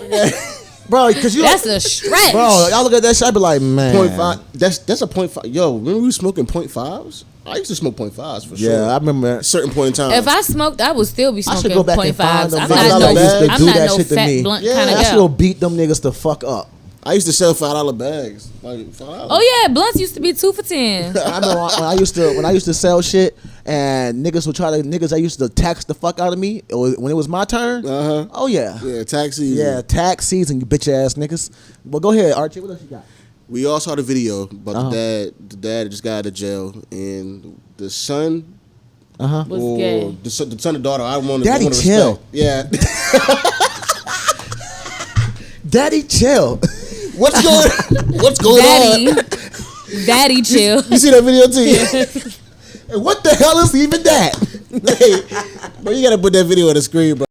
Bro, because that's a stretch. Bro, y'all look at that shit, I be like, man. 0.5. That's a 0.5. Yo, remember we were smoking 0.5s? I used to smoke 0.5s for sure. Yeah, I remember at a certain point in time. If I smoked, I would still be smoking 0.5s. I'm not no fat blunt kind of girl. I should go beat them niggas the fuck up. I used to sell $5 bags. Like $5. Oh yeah, blunts used to be 2 for $10. I remember when I used to sell shit and niggas I used to tax the fuck out of me when it was my turn. Oh yeah. Yeah, tax season. Yeah, tax season, you bitch ass niggas. Well, go ahead, Archie. What else you got? We all saw the video about the dad just got out of jail and the son. Was gay. The son and daughter. I want to. Daddy chill. Yeah. Daddy chill. What's going on? Daddy chill. You see that video too? And what the hell is even that? Hey, bro, you gotta put that video on the screen, bro.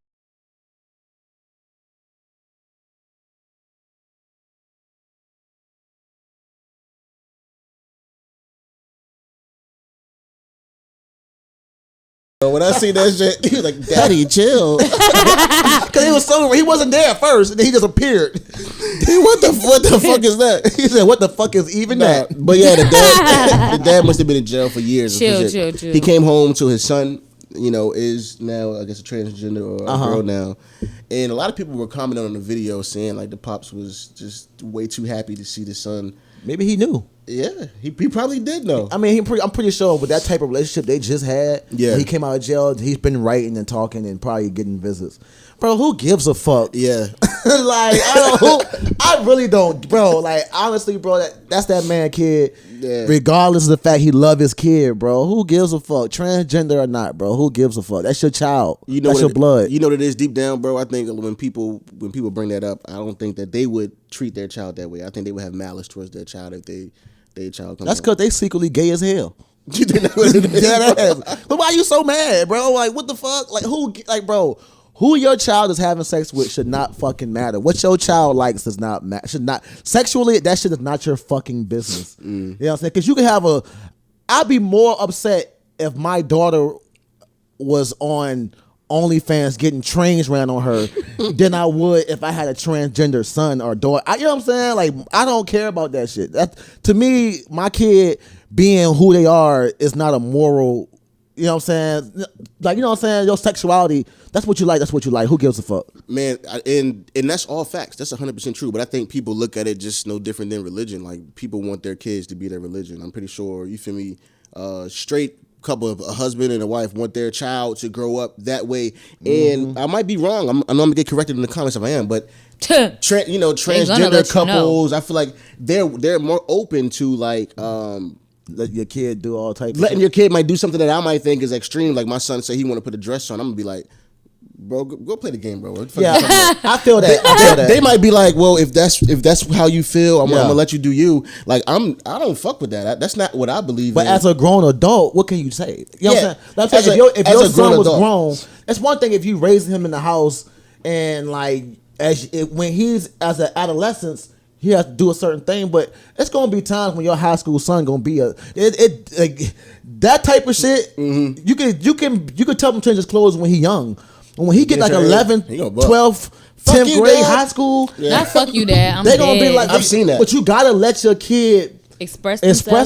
When I see that shit, he was like, "Daddy, chill," because he was somewhere. He wasn't there at first, and then he just appeared. What the fuck is that? He said, "What the fuck is even that?" But yeah, the dad must have been in jail for years. Chill. He came home to his son. Is now I guess a transgender or a girl now, and a lot of people were commenting on the video saying like the pops was just way too happy to see the son. Maybe he knew. Yeah, he probably did know. I mean, I'm pretty sure with that type of relationship they just had. Yeah, he came out of jail. He's been writing and talking and probably getting visits. Bro, who gives a fuck? Yeah, like I really don't, bro. Like honestly, bro, that's that man kid. Yeah. Regardless of the fact he love his kid, bro. Who gives a fuck, transgender or not, bro? Who gives a fuck? That's your child. That's your blood. You know what it is deep down, bro. I think when people bring that up, I don't think that they would treat their child that way. I think they would have malice towards their child if their child comes. That's because they secretly gay as hell. You think that's what it is? Dead ass. But why you so mad, bro? Like, what the fuck? Like, who your child is having sex with should not fucking matter. What your child likes does not matter. Should not sexually. That shit is not your fucking business. You know what I'm saying? Because you can have I'd be more upset if my daughter was on OnlyFans getting trains ran on her than I would if I had a transgender son or daughter. You know what I'm saying? Like, I don't care about that shit. That, to me, my kid being who they are is not a moral. You know what I'm saying? Like, you know what I'm saying? Your sexuality, that's what you like. That's what you like. Who gives a fuck? Man, and that's all facts. That's 100% true. But I think people look at it just no different than religion. Like, people want their kids to be their religion. I'm pretty sure, you feel me, straight couple of a husband and a wife want their child to grow up that way. And I might be wrong. I know I'm gonna get corrected in the comments if I am, but transgender couples, I feel like they're more open to like let your kid do all types. Letting your kid might do something that I might think is extreme. Like my son say he want to put a dress on. I'm gonna be like, bro, go play the game, bro. Yeah, I feel that. They might be like, well, if that's how you feel, I'm gonna let you do you. Like I don't fuck with that. That's not what I believe. But as a grown adult, what can you say? You know what I'm saying? If your son was grown, it's one thing if you raise him in the house and like when he's as an adolescent, he has to do a certain thing. But it's gonna be times when your high school son gonna be that type of shit. Mm-hmm. You can tell him to change his clothes when he's young. When he get like 11, 12, 10th grade, high school. Not fuck you, Dad. They're going to be like, I've seen that. But you got to let your kid express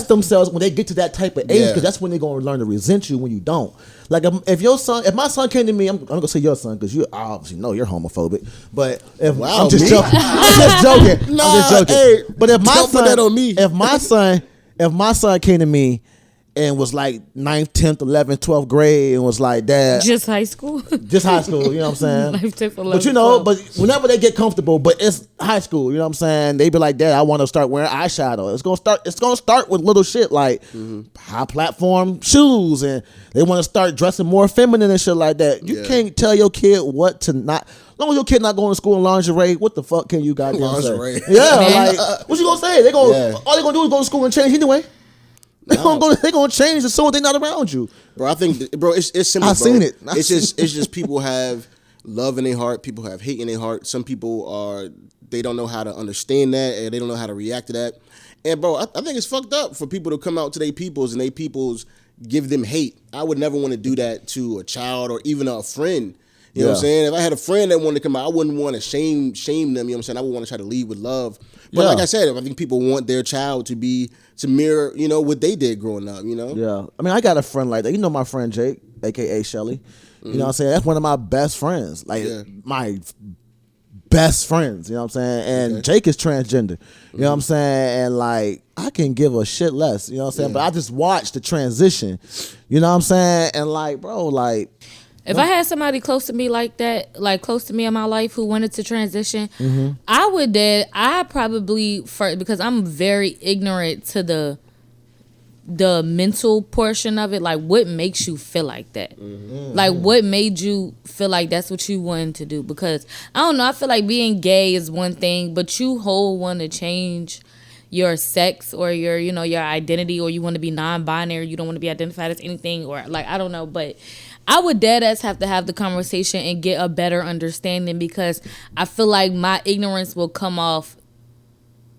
themselves when they get to that type of age, because that's when they're going to learn to resent you when you don't. Like if my son came to me, I'm going to say your son because you obviously know you're homophobic. But I'm just joking. I'm just joking. Hey, but if my son came to me and was like 9th, 10th, 11th, 12th grade and was like, Dad. Just high school? Just high school, you know what I'm saying? 9th, 10th, 11th, but you know, 12th. But whenever they get comfortable, but it's high school, you know what I'm saying? They be like, Dad, I want to start wearing eyeshadow. It's gonna start with little shit like high platform shoes, and they want to start dressing more feminine and shit like that. You can't tell your kid what to not. As long as your kid not going to school in lingerie, what the fuck can you goddamn say? Yeah, like what you gonna say? All they gonna do is go to school and change anyway. They gonna change as soon as they're not around you, bro. I think, bro, it's simple. I've seen it. It's just people have love in their heart. People have hate in their heart. Some people they don't know how to understand that, and they don't know how to react to that. And bro, I think it's fucked up for people to come out to their peoples and they peoples give them hate. I would never want to do that to a child or even a friend. You know what I'm saying? If I had a friend that wanted to come out, I wouldn't want to shame them. You know what I'm saying? I would want to try to lead with love. But like I said, I think people want their child to mirror, you know, what they did growing up, you know? Yeah. I mean, I got a friend like that. You know my friend Jake, a.k.a. Shelly. You know what I'm saying? That's one of my best friends. Like, my best friends, you know what I'm saying? And Jake is transgender. You know what I'm saying? And, like, I can give a shit less, you know what I'm saying? But I just watched the transition, you know what I'm saying? And, like, bro, like... If I had somebody close to me like that, like close to me in my life who wanted to transition, I probably, because I'm very ignorant to the mental portion of it, like what makes you feel like that? Like what made you feel like that's what you wanted to do? Because I don't know, I feel like being gay is one thing, but you want to change your sex or your, you know, your identity, or you want to be non-binary, you don't want to be identified as anything, or like, I don't know, but I would deadass have to have the conversation and get a better understanding, because I feel like my ignorance will come off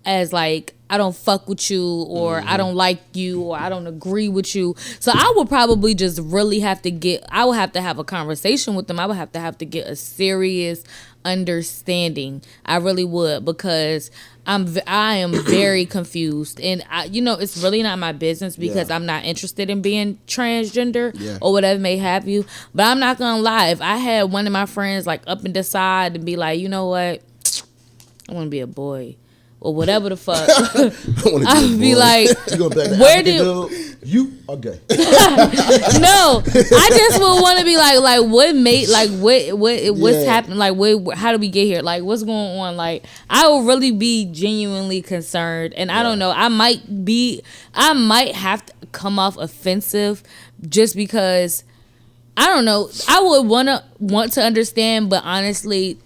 as like, I don't fuck with you, or I don't like you, or I don't agree with you. So I would probably just really have to I would have to have a conversation with them. I would have to get a serious understanding. I really would, because I am very confused, and it's really not my business, because I'm not interested in being transgender or whatever may have you. But I'm not gonna lie, if I had one of my friends like up and decide and be like, you know what, I want to be a boy or whatever the fuck, I'd be like, where do you are gay? No, I just would want to be like what made, like what's happening, like how do we get here, like what's going on, like I will really be genuinely concerned. And I don't know, I might have to come off offensive just because I don't know, I would want to understand, but honestly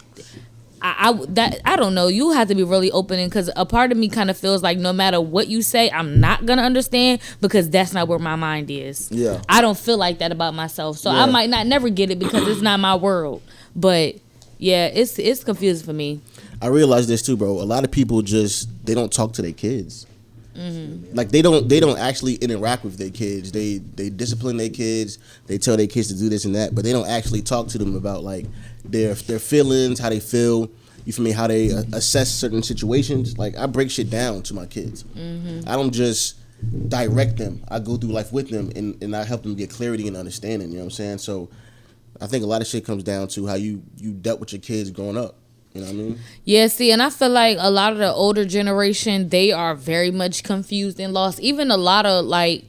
I don't know. You have to be really open, because a part of me kind of feels like no matter what you say, I'm not gonna understand, because that's not where my mind is. Yeah, I don't feel like that about myself, so I might not never get it because it's not my world. But yeah, it's confusing for me. I realize this too, bro. A lot of people they don't talk to their kids. Mm-hmm. Like they don't actually interact with their kids. They discipline their kids. They tell their kids to do this and that, but they don't actually talk to them about like their feelings, how they feel. You feel me? How they assess certain situations. Like I break shit down to my kids. Mm-hmm. I don't just direct them. I go through life with them and I help them get clarity and understanding. You know what I'm saying? So I think a lot of shit comes down to how you dealt with your kids growing up. You know what I mean? Yeah, see, and I feel like a lot of the older generation, they are very much confused and lost. Even a lot of like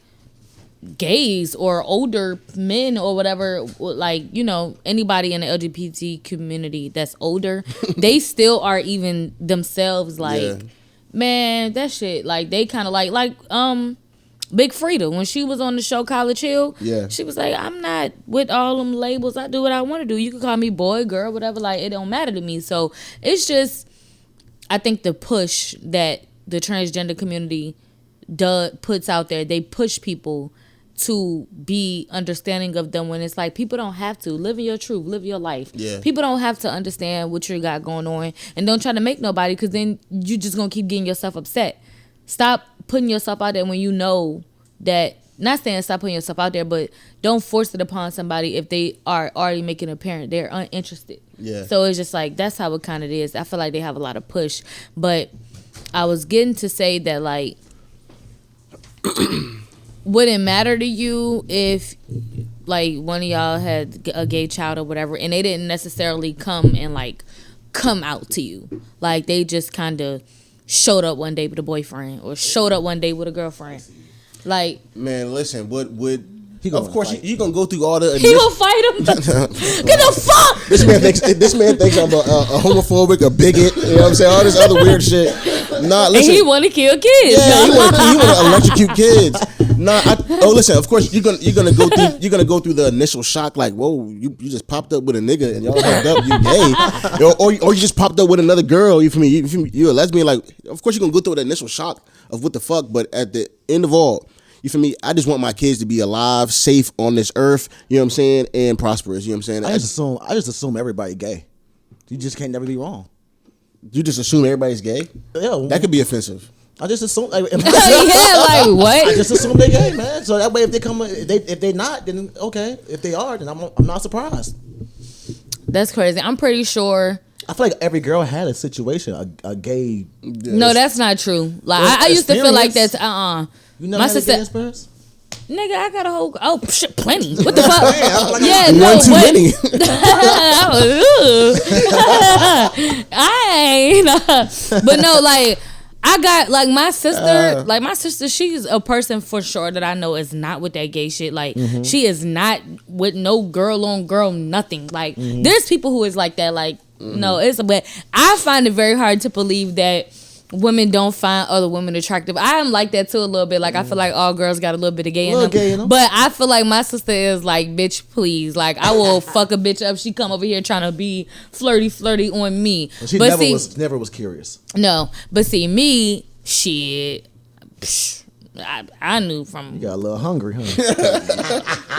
gays or older men or whatever, like, you know, anybody in the LGBT community that's older, they still are even themselves like, man, that shit, like they kind of like Big Frida, when she was on the show College Hill, she was like, I'm not with all them labels. I do what I want to do. You can call me boy, girl, whatever. Like, it don't matter to me. So it's just, I think the push that the transgender community puts out there, they push people to be understanding of them, when it's like, people don't have to. Live in your truth. Live your life. Yeah. People don't have to understand what you got going on. And don't try to make nobody, because then you just going to keep getting yourself upset. Stop putting yourself out there when you know that, not saying stop putting yourself out there, but don't force it upon somebody if they are already making it apparent they're uninterested. Yeah. So it's just like, that's how it kind of is. I feel like they have a lot of push. But I was getting to say that, like, would it matter to you if, like, one of y'all had a gay child or whatever, and they didn't necessarily come out to you? Like, they just kind of showed up one day with a boyfriend or showed up one day with a girlfriend. Like, man, listen, of course you gonna go through all the. He gonna fight him. Get the fuck. This man thinks I'm a homophobic, a bigot. You know what I'm saying? All this other weird shit. Nah, listen. And he want to kill kids. Yeah, he want to electrocute kids. Nah, listen. Of course you're gonna go through the initial shock, like, whoa, you just popped up with a nigga and y'all hooked up, you gay, or you just popped up with another girl. You feel me? You a lesbian. Like, of course you're gonna go through the initial shock of what the fuck, but at the end of all, you feel me? I just want my kids to be alive, safe on this earth, you know what I'm saying, and prosperous, you know what I'm saying? I just assume everybody gay. You just can't never be wrong. You just assume everybody's gay? Yeah. That could be offensive. I just assume. Like, like what? I just assume they're gay, man. So that way, if they're not, then okay. If they are, then I'm not surprised. That's crazy. I'm pretty sure. I feel like every girl had a situation, a gay. No, that's not true. Like I used to feel like that's You never had a gay experience? Nigga, I got a whole shit, plenty. What the fuck? Yeah, no, one too many. I ain't. But no, like, I got, like, my sister, she's a person for sure that I know is not with that gay shit. Like, she is not with no girl on girl, nothing. Like, there's people who is like that. Like, no, but I find it very hard to believe that women don't find other women attractive. I am like that too a little bit. Like, I feel like all girls got a little bit of gay in them. But I feel like my sister is like, bitch, please. Like, I will fuck a bitch up. She come over here trying to be flirty on me. She never was curious. No. But see, me, shit. I knew from. You got a little hungry, huh?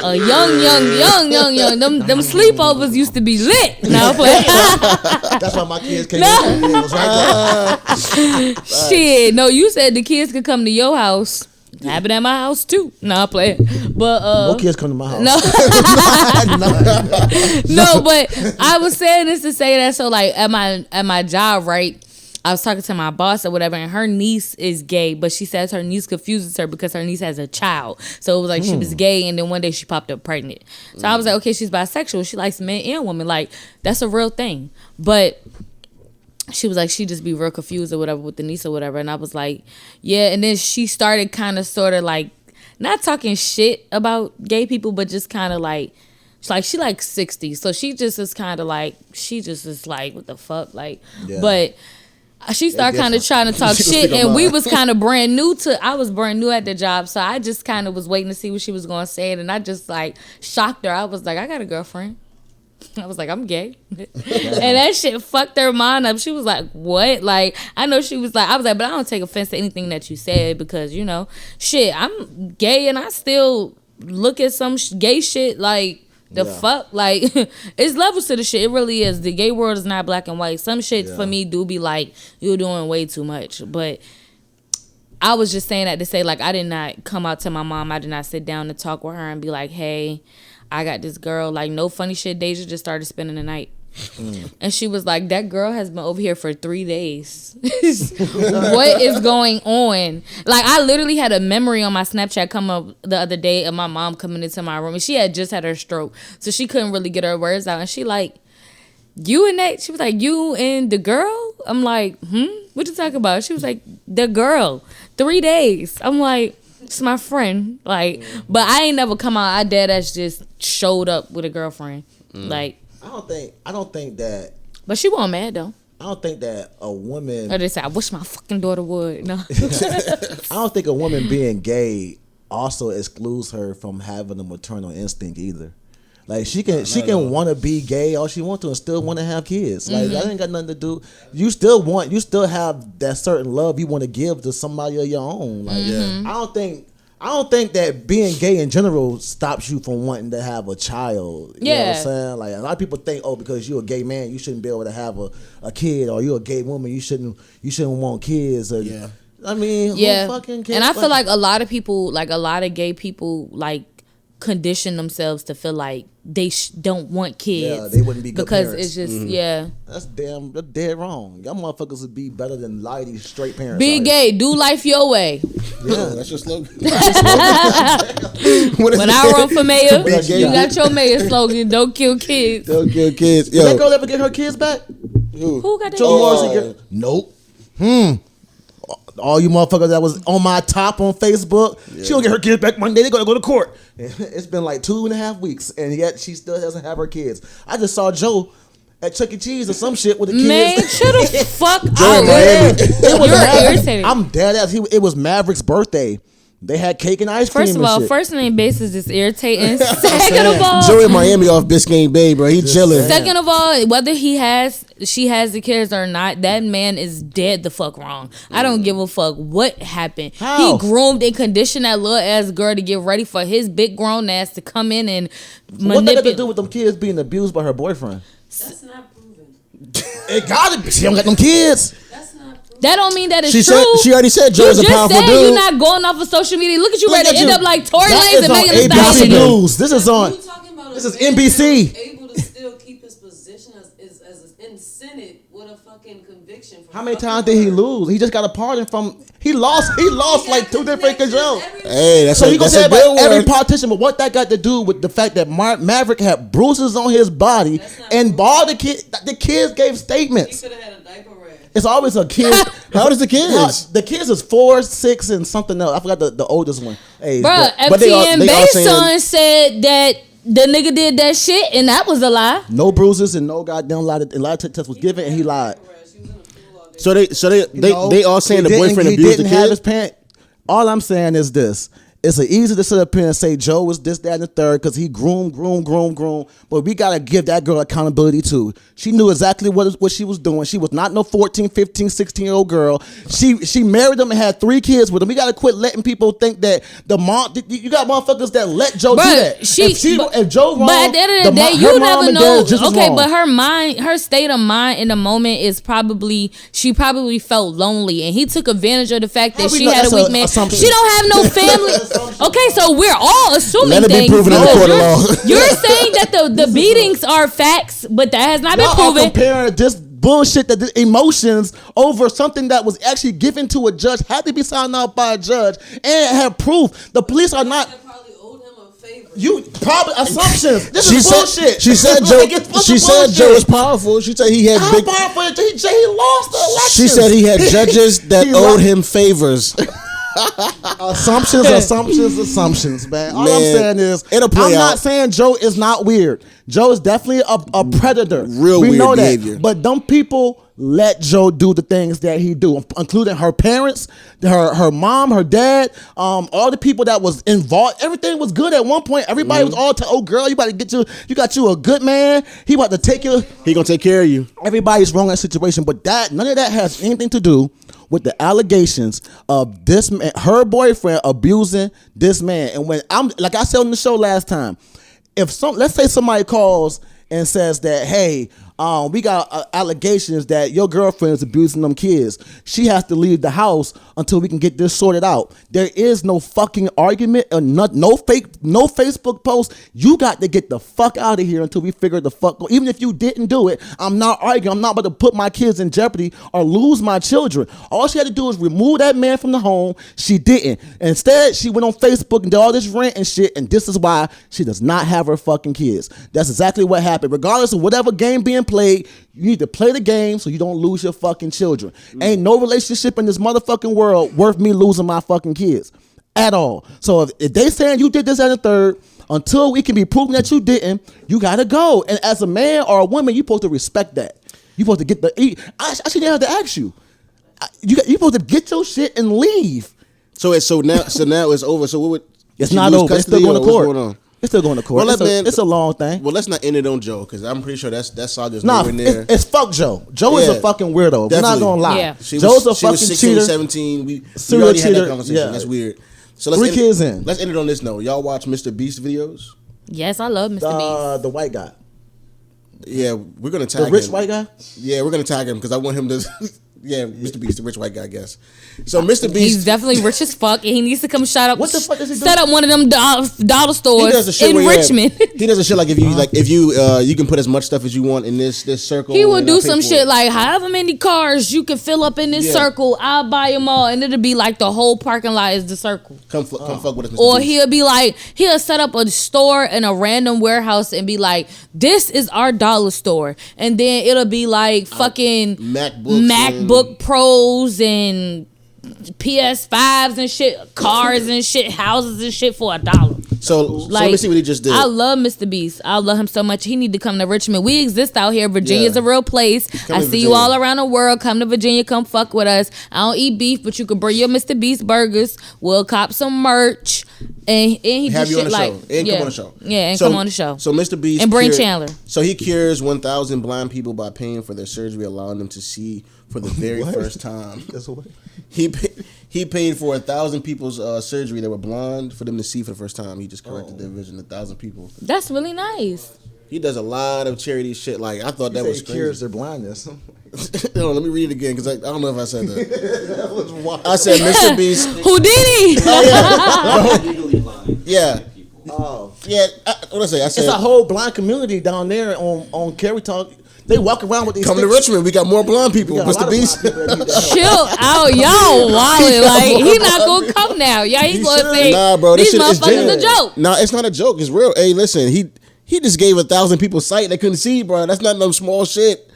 A young. Them sleepovers used to be lit. No, that's why my kids came. It was right there. Shit, no, you said the kids could come to your house. Happen at my house too. No, I play. But no kids come to my house. No, but I was saying this to say that. So like at my job, right? I was talking to my boss or whatever, and her niece is gay, but she says her niece confuses her because her niece has a child. So it was like she was gay, and then one day she popped up pregnant. So I was like, okay, she's bisexual. She likes men and women. Like, that's a real thing. But she was like, she just be real confused or whatever with the niece or whatever. And I was like, yeah. And then she started kind of sort of like, not talking shit about gay people, but just kind of like, she like 60. So she just is kind of like, what the fuck? Like, but she started kind of trying to talk shit, and we was kind of brand new I was brand new at the job, so I just kind of was waiting to see what she was going to say, and I just like shocked her. I was like, I got a girlfriend. I was like, I'm gay. And that shit fucked her mind up. She was like, what? Like, I know she was like, I was like, but I don't take offense to anything that you said because, you know, shit, I'm gay and I still look at some gay shit like the fuck. Like, it's levels to the shit. It really is. The gay world is not black and white. Some shit for me do be like, you're doing way too much. But I was just saying that to say, like, I did not come out to my mom. I did not sit down and talk with her and be like, hey, I got this girl, like, no funny shit. Deja just started spending the night. And she was like, that girl has been over here for 3 days. What is going on? Like, I literally had a memory on my Snapchat come up the other day of my mom coming into my room. And she had just had her stroke. So she couldn't really get her words out. And she like, you and that? She was like, you and the girl? I'm like, what you talking about? She was like, the girl. 3 days. I'm like, it's my friend. Like, but I ain't never come out. I dead ass just showed up with a girlfriend. Like, I don't think that. But she wasn't mad though. I don't think that a woman. Or they said, I wish my fucking daughter would. No. I don't think a woman being gay also excludes her from having a maternal instinct either. Like she can want to be gay all she wants to and still want to have kids. Like that ain't got nothing to do. You still have that certain love you want to give to somebody of your own. Like I don't think that being gay in general stops you from wanting to have a child. You know what I'm saying? Like a lot of people think, oh, because you're a gay man, you shouldn't be able to have a kid, or you're a gay woman, you shouldn't want kids. Or, I mean, who fucking cares? And I feel like a lot of people, like a lot of gay people, like condition themselves to feel like they don't want kids. Yeah, they wouldn't be good because parents. it's just That's dead wrong. Y'all motherfuckers would be better than a lot of these straight parents. Be gay, do life your way. Yeah, that's your slogan. When I run for mayor, you got your mayor slogan: "Don't kill kids." Don't kill kids. Did that girl ever get her kids back? Who got that? Joe Morrison. Nope. All you motherfuckers that was on my top on Facebook, she gonna get her kids back Monday. They're gonna go to court. It's been like 2.5 weeks, and yet she still doesn't have her kids. I just saw Joe at Chuck E. Cheese or some shit with the kids. Man, shut the fuck up. Joe in Miami. You're irritating. I'm dead ass. It was Maverick's birthday. They had cake and ice cream. First of all, and shit. first name basis is irritating. Second of all, Joe in Miami off Biscayne Bay, bro. He chilling. Second of all, whether she has the kids or not, that man is dead the fuck wrong. I don't give a fuck what happened. How? He groomed and conditioned that little ass girl to get ready for his big grown ass to come in and manipulate. What they got to do with them kids being abused by her boyfriend? That's not proven. It gotta be. She don't got them kids. That don't mean that it's true. She already said Joe is a powerful dude. You're not going off of social media. Look at you ready to end up like Tory Lanez and Megan Thee ABC Stallion. News. This is on. This is NBC. Able to still keep his position as in Senate with a fucking conviction. How many times did he lose? He just got a pardon from. He lost like 2 different controls. Hey, that's So you gonna say a about good every word. politician, but what that got to do with the fact that Maverick had bruises on his body and all the kids gave He statements. could have had a diaper rash. It's always a kid. How old is the kids? The kids is 4, 6, and something else. I forgot the oldest one. Age, Bruh, but they all FTN saying son said that the nigga did that shit and that was a lie. no bruises and no goddamn lie test was given, and he lied. So they all saying the boyfriend abused the Have his kid. parent. All I'm saying is this. It's easy to sit up here and say Joe was this, that, and the third because he groomed. But we got to give that girl accountability too. She knew exactly what she was doing. She was not no 14, 15, 16-year-old girl. She married him and had 3 kids with him. We got to quit letting people think that the mom, you got motherfuckers that let Joe do that. If Joe wrong, but at the end of the day, you never know. Okay, wrong. but her state of mind in the moment is she probably felt lonely and he took advantage of the fact that she had a weak man. Assumption. She don't have no family. Okay, so we're all assuming Let it be things. proven in the court of law. You're saying that the beatings are facts, but that has not been Y'all proven. are comparing this bullshit, that the emotions over something that was actually given to a judge, had to be signed off by a judge, and have proof. The police are not. They probably owed him a favor. You probably assumptions. This is bullshit. She said Joe is powerful. She said he had How big. powerful? He lost the election. She said he had judges that owed him favors. Assumptions, man. All I'm saying is, it'll play I'm out. not saying Joe is not weird. Joe is definitely a predator. Real we weird know behavior. that. But them people let Joe do the things that he do, including her parents, her mom, her dad, all the people that was involved. Everything was good at one point. Everybody was all oh girl, you about to you got you a good man. He about to take you. He gonna take care of you. Everybody's wrong in that situation, but none of that has anything to do with the allegations of this man, her boyfriend abusing this man. And when like I said on the show last time, let's say somebody calls and says that, hey, we got allegations that your girlfriend is abusing them kids. She has to leave the house until we can get this sorted out. There is no fucking argument or no Facebook post. You got to get the fuck out of here until we figure the fuck out. Even if you didn't do it, I'm not arguing. I'm not about to put my kids in jeopardy or lose my children. All she had to do is remove that man from the home. She didn't. Instead, she went on Facebook and did all this rant and shit, and this is why she does not have her fucking kids. That's exactly what happened. Regardless of whatever game being played, you need to play the game so you don't lose your fucking children. Ain't no relationship in this motherfucking world worth me losing my fucking kids at all. So if they saying you did this and the third, until we can be proven that you didn't, you gotta go. And as a man or a woman, you supposed to respect that. You supposed to get I shouldn't have to ask you. You supposed to get your shit and leave. So now it's over. So what would it's not over? It's still going to court. It's still going to court. Well, it's a long thing. Well, let's not end it on Joe, because I'm pretty sure that saga's nowhere near. It's fuck Joe. Joe is a fucking weirdo. Definitely. We're not going to lie. Yeah. Joe's a fucking 16, cheater. 17. We already had that conversation. Yeah. That's weird. So let's kids in. Let's end it on this note. Y'all watch Mr. Beast videos? Yes, I love Mr. Beast. The white guy. Yeah, we're going to tag him. The rich white guy? Yeah, we're going to tag him because I want him to... Yeah, Mr. Beast, the rich white guy, I guess. So Mr. Beast, he's definitely rich as fuck, and he needs to come What the fuck does he do? set up one of them dollar stores in Richmond. He does a shit like if you can put as much stuff as you want in this circle. He will do some shit like however many cars you can fill up in this circle, I'll buy them all, and it'll be like the whole parking lot is the circle. Come fuck with us, Mr. Or Beast. he'll be like, he'll set up a store in a random warehouse and be like, this is our dollar store, and then it'll be like fucking MacBook Pros and PS5s and shit, cars and shit, houses and shit for $1. So let me see what he just did. I love Mr. Beast. I love him so much. He need to come to Richmond. We exist out here. Virginia's a real place. I see you all around the world. Come to Virginia. Come fuck with us. I don't eat beef, but you can bring your Mr. Beast burgers. We'll cop some merch. And he have do you on shit the like show. And come on the show. Yeah, and come on the show. So Mr. Beast and bring Chandler. So he cures 1,000 blind people by paying for their surgery, allowing them to see for the very first time. That's what? He paid for 1,000 people's surgery that were blind for them to see for the first time. He just corrected their vision. 1,000 people. That's really nice. He does a lot of charity shit. Like I thought that was crazy. Cures their blindness. No, let me read it again because I don't know if I said that. That was wild. I said Mr. Beast. Houdini. Yeah. Oh. Yeah. What did I say? I said it's a whole blind community down there on Carry Talk. They walk around with these. Come to Richmond. We got more blind people. Mr. Beast. Chill out, y'all wildin'. Like he not gonna come now. Yeah, he's gonna say, nah, bro, this these shit is motherfuckers a joke. Nah, it's not a joke. It's real. Hey, listen, he just gave 1,000 people sight they couldn't see, bro. That's not no small shit.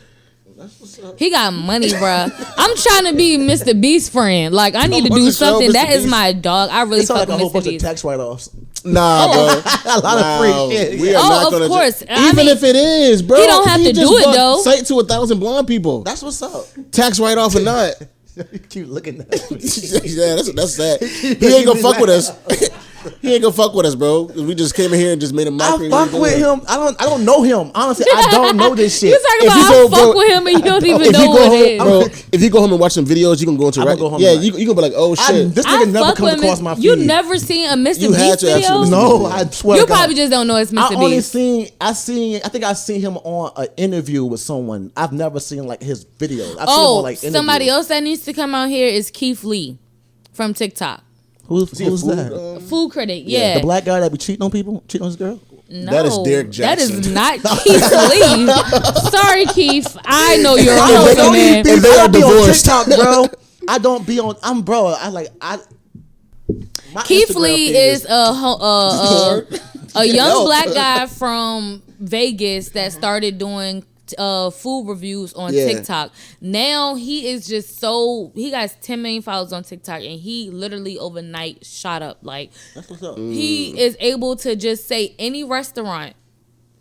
He got money, bro. I'm trying to be Mr. Beast's friend. Like I need to do something. That is my dog. I really fuck with Mr. Beast. It's like a whole bunch of tax write-offs. Nah, bro. A lot of free shit. We are not of course. Even if it is, bro. He don't have to do it though. Sight to 1,000 blind people. That's what's up. Tax write-off or not. You keep looking at me. Yeah, that's sad. He ain't gonna fuck with us. He ain't gonna fuck with us, bro. We just came in here and just made a mockery. I fuck with him. I don't know him. Honestly, I don't know this shit. You talking about I fuck with him and you don't even know what it is. Bro, if you go home and watch some videos, you gonna go into you gonna be like, oh shit. This nigga never come across my feed. You never seen a Mr. Beast video? No, I swear. You probably just don't know it's Mr. Beast. I think I seen him on an interview with someone. I've never seen like his videos. Somebody else that needs to come out here is Keith Lee from TikTok. Who's that? Food critic, yeah. The black guy that be cheating on people, cheating on his girl? No, that is Derek Jackson. That is not Keith Lee. Sorry, Keith. I know you're a wholesome man. And they are divorced, TikTok, bro. I don't be on. Keith Lee is a young black guy from Vegas that started doing food reviews on TikTok. Now he is just he got 10 million followers on TikTok, and he literally overnight shot up. Like that's what's up. He is able to just say any restaurant,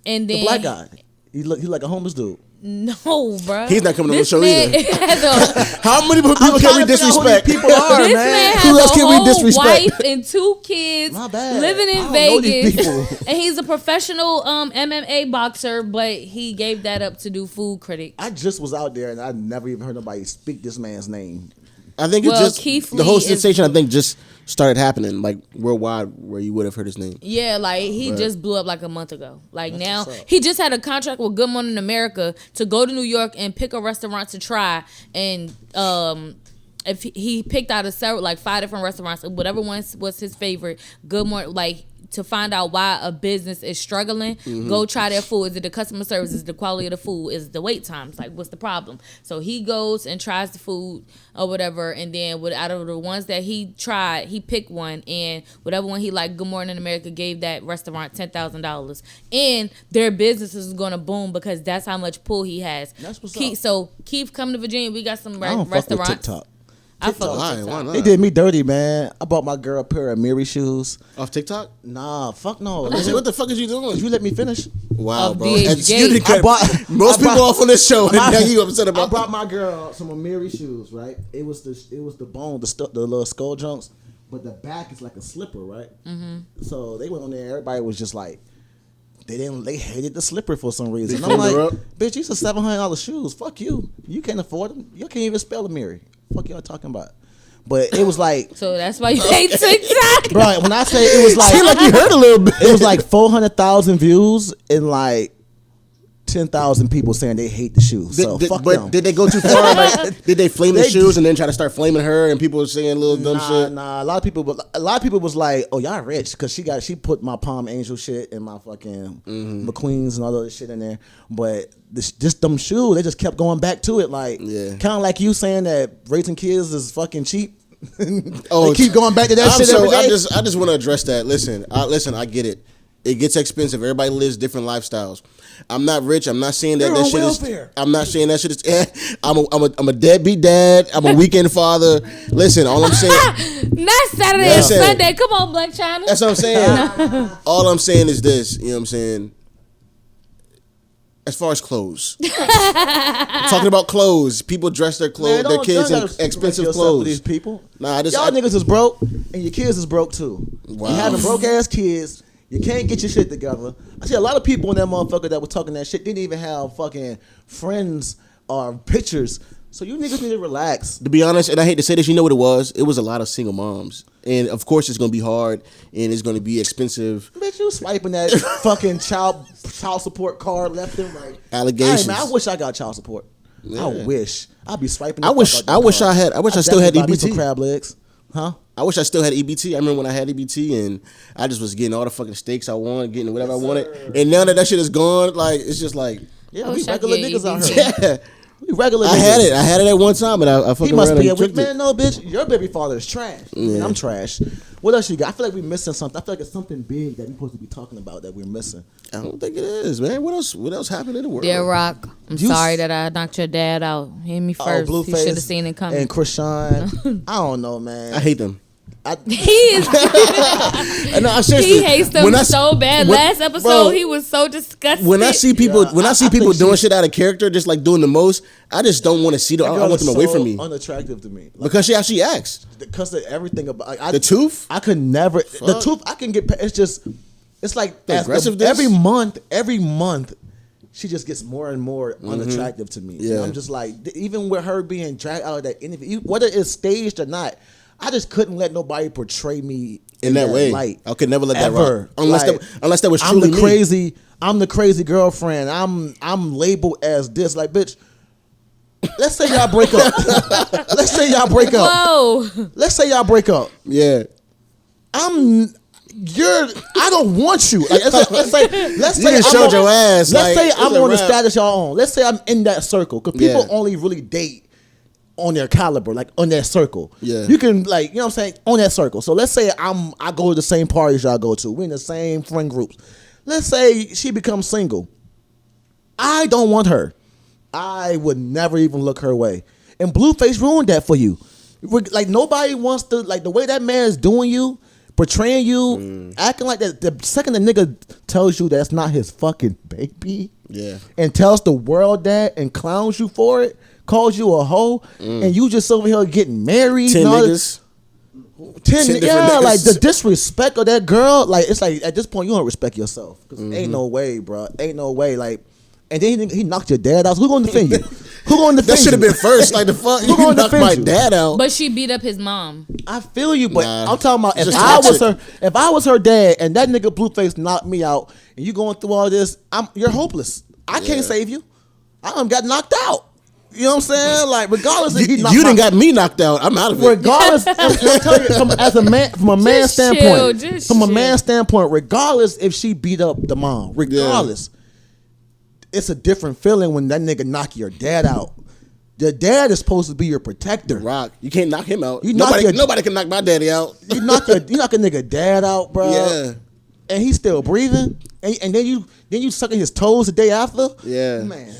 and then the black guy. He like a homeless dude. No, bro. He's not coming on the show either. Either. How many people can we disrespect? People are, This man. man Who else has a can we whole disrespect? wife and 2 kids, My bad. living I in don't know these Vegas, people. and he's a professional MMA boxer. But he gave that up to do Food Critic. I just was out there and I never even heard nobody speak this man's name. I think Well, it's Keith just the whole Lee is- sensation. I think just started happening like worldwide, where you would have heard his name. Yeah, like he just blew up like a month ago. Like now, what's up. he just had a contract with Good Morning America to go to New York and pick a restaurant to try. And if he picked out several, like 5 different restaurants, whatever one was his favorite. Good Morning, like to find out why a business is struggling, go try their food. Is it the customer service? Is it the quality of the food? Is it the wait times? Like, what's the problem? So he goes and tries the food or whatever, and then out of the ones that he tried, he picked one, and whatever one he liked, Good Morning America gave that restaurant $10,000, and their business is gonna boom because that's how much pull he has. That's what's Keith, up. So Keith, come to Virginia. We got some I don't fuck with restaurants. TikTok. I fuck with Why? TikTok. Why not? They did me dirty, man. I bought my girl a pair of Miri shoes. Off TikTok? Nah, fuck no. What the fuck is you doing? You let me finish. Wow, Of bro. DH And Gate. you didn't cut most people off on this show, and now you upset I about brought my girl some Amiri shoes, right? It was the bone, the little skull junks, but the back is like a slipper, right? Mm-hmm. So they went on there. Everybody was just like, they hated the slipper for some reason. They And I'm filled her like, up? bitch, these are $700 shoes. Fuck you. You can't afford them. You can't even spell Amiri. Fuck y'all talking about. But it was like, So that's why you hate TikTok. bro, when I say it was like, Seemed like you heard a little bit. it was like 400,000 views and like 10,000 people saying they hate the shoes. So fuck them. Did they go too far? Like, did they flame the They- shoes and then try to start flaming her, and people were saying little dumb shit? Nah. A lot of people was like, "Oh, y'all rich," because she put my Palm Angel shit and my fucking McQueens and all that shit in there. But just them shoes, they just kept going back to it, like kind of like you saying that raising kids is fucking cheap. They keep going back to that shit every day. I just want to address that. Listen, I get it. It gets expensive. Everybody lives different lifestyles. I'm not rich. I'm not saying that You're that on shit welfare. is. I'm not saying that shit is. I'm a deadbeat dad. I'm a weekend father. Listen, all I'm saying. Not Saturday and Listen. Sunday. Come on, Black China. That's what I'm saying. All I'm saying is this. You know what I'm saying? As far as clothes, I'm talking about clothes. People dress their clothes, Man, their don't kids in gotta expensive yourself clothes. with these people. Nah, Y'all niggas is broke and your kids is broke too. Wow. You having broke ass kids. You can't get your shit together. I see a lot of people in that motherfucker that was talking that shit didn't even have fucking friends or pictures. So you niggas need to relax. To be honest, and I hate to say this, you know what it was? It was a lot of single moms. And of course it's going to be hard and it's going to be expensive. Bitch, you swiping that fucking child support card left and right. Allegations. Hey, man, I wish I got child support. Yeah. I wish. I'd be swiping. I wish I still had definitely buy me some EBT. crab legs. Huh? I wish I still had EBT. I remember when I had EBT and I just was getting all the fucking steaks I wanted, getting whatever I wanted. And now that shit is gone, like it's just like Yeah, I we wish I regular could get niggas out EBT. here. yeah. We regular I niggas. had it. I had it at one time, and I fucking He must around be a and weak tricked it. man. No, bitch. Your baby father is trash. Man, I'm trash. What else you got? I feel like we're missing something. I feel like it's something big that we're supposed to be talking about that we're missing. I don't think it is, man. What else happened in the world? Dear Rock, I'm You sorry s- that I knocked your dad out. Hit me first. Blueface You should have seen it coming. And Krishan. I don't know, man. I hate them. He is. No, I seriously, He hates them when I- so bad. when- Last episode, bro, he was so disgusted. When I see people, Yeah, when I see I people think doing she's- shit out of character, just like doing the most, I just don't want to see them. I want them away from me Unattractive to me. Like, because she actually acts. because of everything about like, The tooth? I could never. The Fuck. tooth. I can get. It's just. It's like The as aggressiveness? every month, she just gets more and more unattractive to me. Yeah. And I'm just like, even with her being dragged out of that interview, whether it's staged or not, I just couldn't let nobody portray me In that way. light. I could never let that Ever. rock. Unless Like, that was I'm truly the me. crazy. I'm the crazy girlfriend. I'm labeled as this. Like, bitch. Let's say y'all break up. Let's say y'all break up. Whoa. Let's say y'all break up. Yeah. I don't want you. Like, let's say You just showed your ass, Let's like, say it's I'm a on the wrap. status y'all on. Let's say I'm in that circle because people Yeah. only really date on their caliber, like on that circle. Yeah. You can like, you know what I'm saying, on that circle. So let's say I go to the same parties y'all go to. We're in the same friend groups. Let's say she becomes single. I don't want her. I would never even look her way. And Blueface ruined that for you. Like nobody wants to, like the way that man is doing you, portraying you, acting like that. The second the nigga tells you that's not his fucking baby, and tells the world that and clowns you for it, calls you a hoe, and you just over here getting married. 10 niggas. 10 yeah, like the disrespect of that girl, like it's like at this point you don't respect yourself because ain't no way, bro, ain't no way. Like, and then he knocked your dad out. Who gonna defend you? Who gonna defend you? That should have been first. Like the fuck, Who gonna knocked my dad out. But she beat up his mom. I feel you, but Nah, I'm talking about if I was her dad and that nigga Blueface knocked me out and you going through all this, you're hopeless. I can't save you. I done got knocked out. You know what I'm saying? Like, regardless if he knocked you done got me knocked out. I'm out of it. Regardless, I'm telling you, from a man's standpoint, man's standpoint, regardless if she beat up the mom, regardless, it's a different feeling when that nigga knock your dad out. The dad is supposed to be your protector. Rock, you can't knock him out. Nobody can knock my daddy out. You knock a nigga dad out, bro. Yeah. And he's still breathing, and then you sucking his toes the day after. Yeah, man.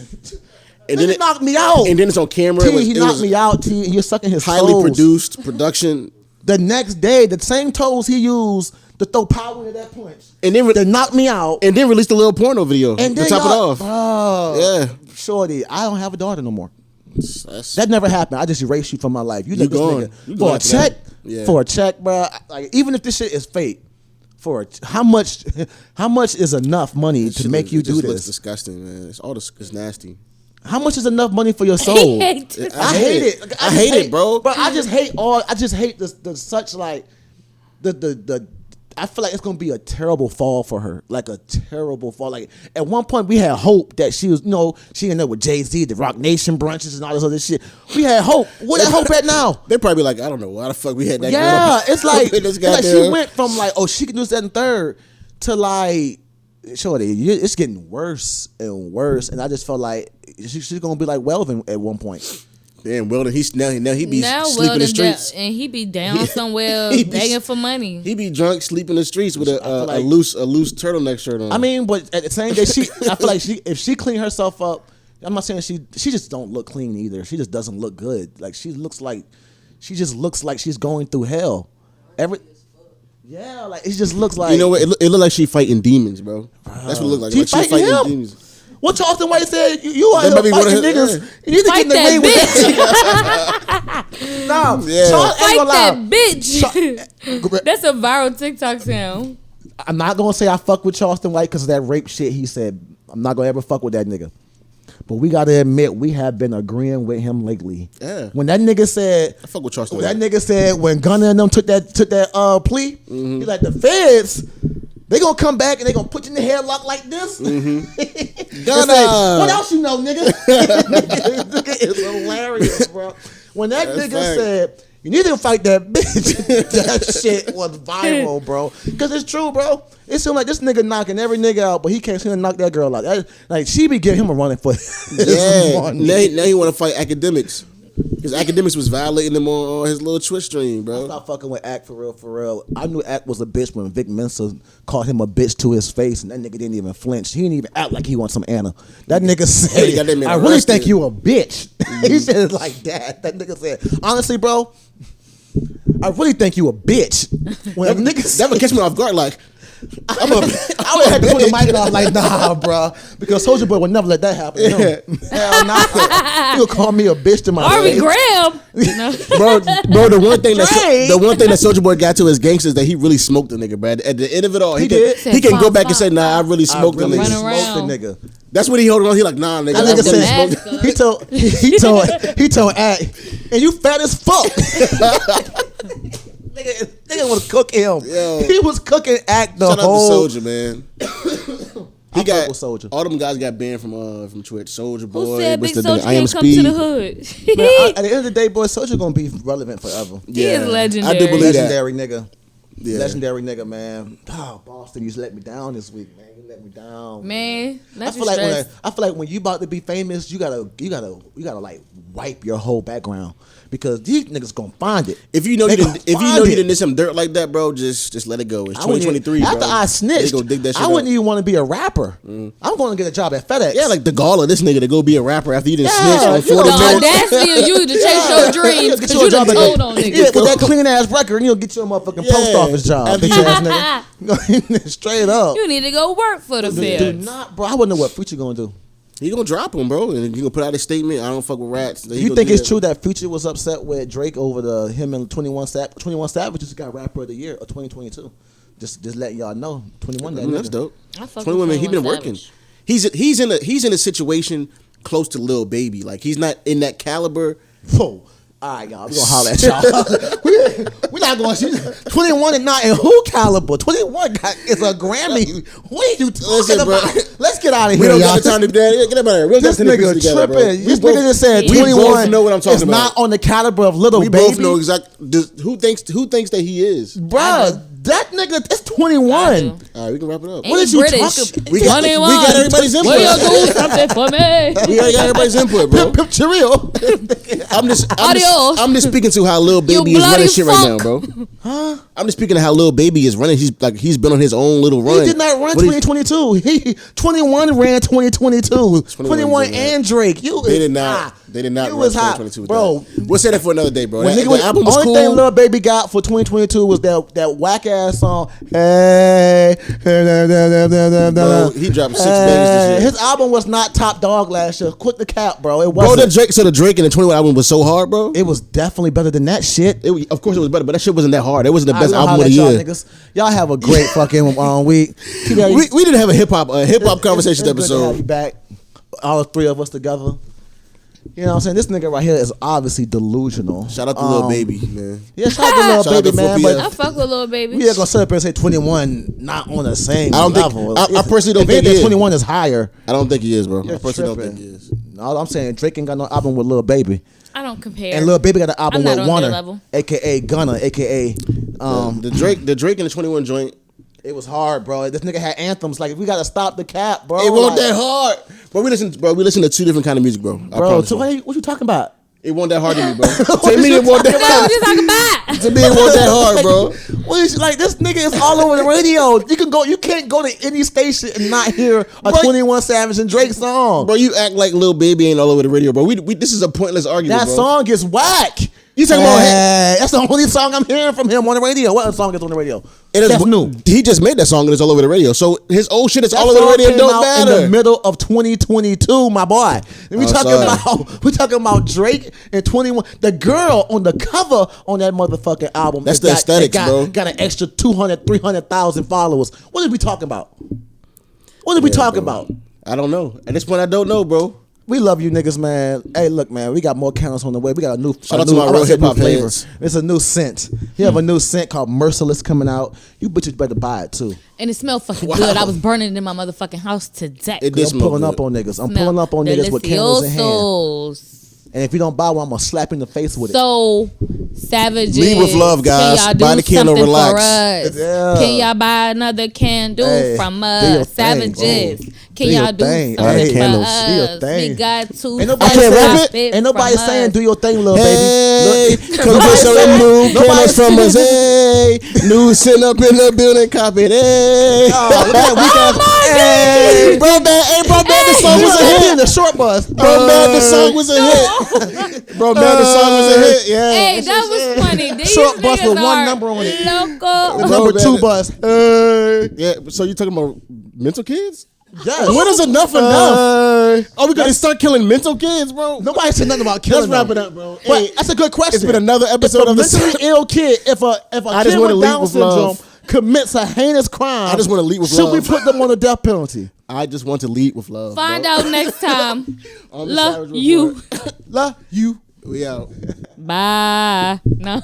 And then he knocked me out. And then it's on camera. He knocked me out. T, and you're sucking his highly toes. produced production. The next day, the same toes he used to throw power into that punch. And then they knocked me out. And then released a little porno video and to top it off. Shorty, I don't have a daughter no more. That never happened. I just erased you from my life. You let this nigga for a check. Yeah. For a check, bro. Like, even if this shit is fake, how much is enough money to make you do this? Looks disgusting, man. It's nasty. How much is enough money for your soul? I hate it. I hate it, bro. But I just hate the such like the I feel like it's gonna be a terrible fall for her. Like a terrible fall. Like at one point we had hope that she was, she ended up with Jay-Z, the Rock Nation brunches and all this other shit. We had hope. What that hope at now? They're probably like, I don't know why the fuck we had that. Yeah, it's like she went from like, oh, she can do this, that, and third to like, shorty, it's getting worse and worse. And I just felt like she's gonna be like Welvin at one point. Damn, Weldon, he be sleeping in the streets, and he be down somewhere begging for money. He be drunk, sleeping in the streets with a loose turtleneck shirt on. I mean, but at the same day, I feel like if she clean herself up, I'm not saying she just don't look clean either. She just doesn't look good. Like she just looks like she's going through hell. Like it just looks like, you know what? It looked like she fighting demons, bro. That's what it looked like. She fighting demons. What Charleston White said, you are fighting niggas. You need to get in the ring with that. No, fight that bitch. That's a viral TikTok sound. I'm not gonna say I fuck with Charleston White because of that rape shit he said. I'm not gonna ever fuck with that nigga. But we gotta admit, we have been agreeing with him lately. Yeah. When that nigga said, I fuck with Charleston White. That nigga said when Gunna and them took that plea, he's like, the feds, they gonna come back and they gonna put you in the headlock like this. Gunna, what else you know, nigga? It's hilarious, bro. When that nigga said, you need to fight that bitch, that shit was viral, bro. Because it's true, bro. It seems like this nigga knocking every nigga out, but he can't seem to knock that girl out. Like she be giving him a running for money. Now he want to fight Academics. Because Academics was violating him on his little Twitch stream, bro. I stopped fucking with Act for real. I knew Act was a bitch when Vic Mensa called him a bitch to his face, and that nigga didn't even flinch. He didn't even act like he wants some Anna. That nigga said, I really think you a bitch. He said it like that. That nigga said, honestly, bro, I really think you a bitch. When that would catch me off guard, like, I would have to put the mic off like, nah, bro, because Soulja Boy would never let that happen. Hell nah. He'll call me a bitch to my face. Graham. Bro, the one thing that Soulja Boy got to his gangsters that he really smoked the nigga, bro. At the end of it all, he can go back and say, nah, I really smoked the nigga. That's what he holding on. He like, nah, nigga. That nigga said, he told Act, and you fat as fuck. Nigga was cooking him. Yo. He was cooking Act the whole. Shout out to Soulja, man. He got Soulja. All them guys got banned from Twitch. Soulja Boy, who said Big Soulja can't come to the hood? Man, at the end of the day, boy, Soulja gonna be relevant forever. He is legendary. I do believe legendary that. Nigga. Yeah. Legendary nigga, man. Oh, Boston, you just let me down this week, man. You let me down, man. I feel like when you about to be famous, you gotta like wipe your whole background. Because these niggas gonna find it. If you know you didn't do some dirt like that, bro, just let it go. It's 2023, bro. After I snitched, go dig that shit I wouldn't even want to be a rapper. I'm going to get a job at FedEx. Yeah, like the gall of this nigga to go be a rapper after you didn't snitch on 40 minutes. The audacity of you to chase your dreams because you done told on niggas. Yeah, with that clean ass record, and you'll get your motherfucking post off his job. Bitch ass nigga. Straight up. You need to go work for the Do feds. not, bro. I wouldn't know what Future gonna do. He gonna drop him, bro, and he gonna put out a statement. I don't fuck with rats. You think it's true that Future was upset with Drake over him and 21 Savage? 21 Savage just got Rapper of the Year of 2022. Just letting y'all know. 21. That's dope. 21, man, he been working. He's in a situation close to Lil Baby. Like he's not in that caliber. Whoa. All right, y'all. We're going to holler at y'all. We're not going to see 21 and not in who caliber? 21 is a Grammy. What are you talking about? Let's get out of here, We don't y'all. got the time to get about it. This nigga tripping. This nigga just said 21 know what I'm talking about. not on the caliber of Little We Baby. both know exactly who thinks that he is. Bruh, that nigga, it's 21. All right, we can wrap it up. What is you British. talking? We got everybody's input. Will you do something for me? We already got everybody's input, bro. Pip Cheerio. I'm just speaking to how Lil Baby is running shit right now, bro. Huh? I'm just speaking to how Lil Baby is running. He's been on his own little run. He did not run 2022. 21 ran 2022. 21 and Drake. They did not run 2022, bro. We'll say that for another day, bro. When The album was only cool. thing Lil Baby got for 2022 was that whack ass song. Hey, Bro, he dropped 6 bangers this year. His album was not top dog last year. Quit the cap, bro. It Bro, wasn't. the Drake and the 21 album was so hard, bro. It was definitely better than that shit. Of course it was better, but that shit wasn't that hard. It wasn't the best I album of the y'all year. niggas. Y'all have a great fucking week. We didn't have a hip hop conversation It's good to have episode. you back, all 3 of us together. You know what I'm saying? This nigga right here is obviously delusional. Shout out to Lil Baby, man. Yeah, shout out to Lil Shout out Baby, to man. 4PF. I fuck with Lil Baby. We ain't gonna sit up here and say 21 not on the same I don't think- level. I personally don't if think he anything, is. 21 is higher. I don't think he is, bro. You're I personally don't tripping. think he is. All I'm saying, Drake ain't got no album with Lil Baby. I don't compare. And Lil Baby got an album I'm not with on their Warner, level. a.k.a. Gunna, a.k.a. The Drake and the 21 joint. It was hard, bro. This nigga had anthems. Like, we got to stop the cap, bro. It wasn't Like, that hard. Bro, we listen to 2 different kind of music, bro. I Bro, promise so you. what you talking about? It wasn't that hard to me, bro. To me, it wasn't that What hard. you talking about? To me, it wasn't that hard, bro. What is, like, this nigga is all over the radio. You can't go to any station and not hear a 21 Savage and Drake song. Bro, you act like Lil Baby ain't all over the radio, bro. This is a pointless argument, That bro. song gets whack. You talking about? That's the only song I'm hearing from him on the radio. What other song is on the radio? It That's is new. He just made that song and it's all over the radio. So his old shit is That all over the song radio. came Don't out matter. in the middle of 2022, my boy. And we talking about Drake and 21. The girl on the cover on that motherfucking album. That's the aesthetics, bro. Got an extra 200, 300,000 followers. What are we talking about? What are we talking about? I don't know. At this point, I don't know, bro. We love you niggas, man. Hey, look, man, we got more candles on the way. We got a new Shout out to my I real don't say hip-hop new flavor. heads. It's a new scent. You have a new scent called Merciless coming out. You bitches better buy it too. And it smelled fucking good. I was burning it in my motherfucking house today. It did I'm smell pulling good. up on niggas. I'm pulling up on niggas with candles in hand. Deliciosos. And if you don't buy one, I'm gonna slap you in the face with it. So savages. Lead with love, guys. Can y'all Buy do the candle, something relax. for us? Yeah. Can y'all buy another candle Hey, from do your us? thing. Savages. Can Do your y'all do thing. something Hey, for candles. us? Do your thing. We got to Ain't nobody I can't rap stop saying, ain't nobody from saying us. do your thing, little Hey, baby. come get some new candles from us. Hey, new sitting up in the building, copy it. Hey, Look at that weekend. Hey, bro, man, the song was a hit. The short bus. Bro, man, the song was a hit. Bro, man, the song was a hit. Yeah. Hey, that was funny. These Short bus with niggas one are number on it. Loco. Number man, 2 bus. Yeah. So you talking about mental kids? Yes. When is enough enough? Are we gonna start killing mental kids, bro? Nobody said nothing about killing Let's wrap them. it up, bro. But Hey, that's a good question. it's been another episode if a of the mentally ill kid, if a I just kid wanna with lead Down with syndrome love. commits a heinous crime, I just wanna lead with should we love. put them on the death penalty? I just want to lead with love. Find bro. out next time. On the Love Savage you. Report. Love you. We out. Bye. No.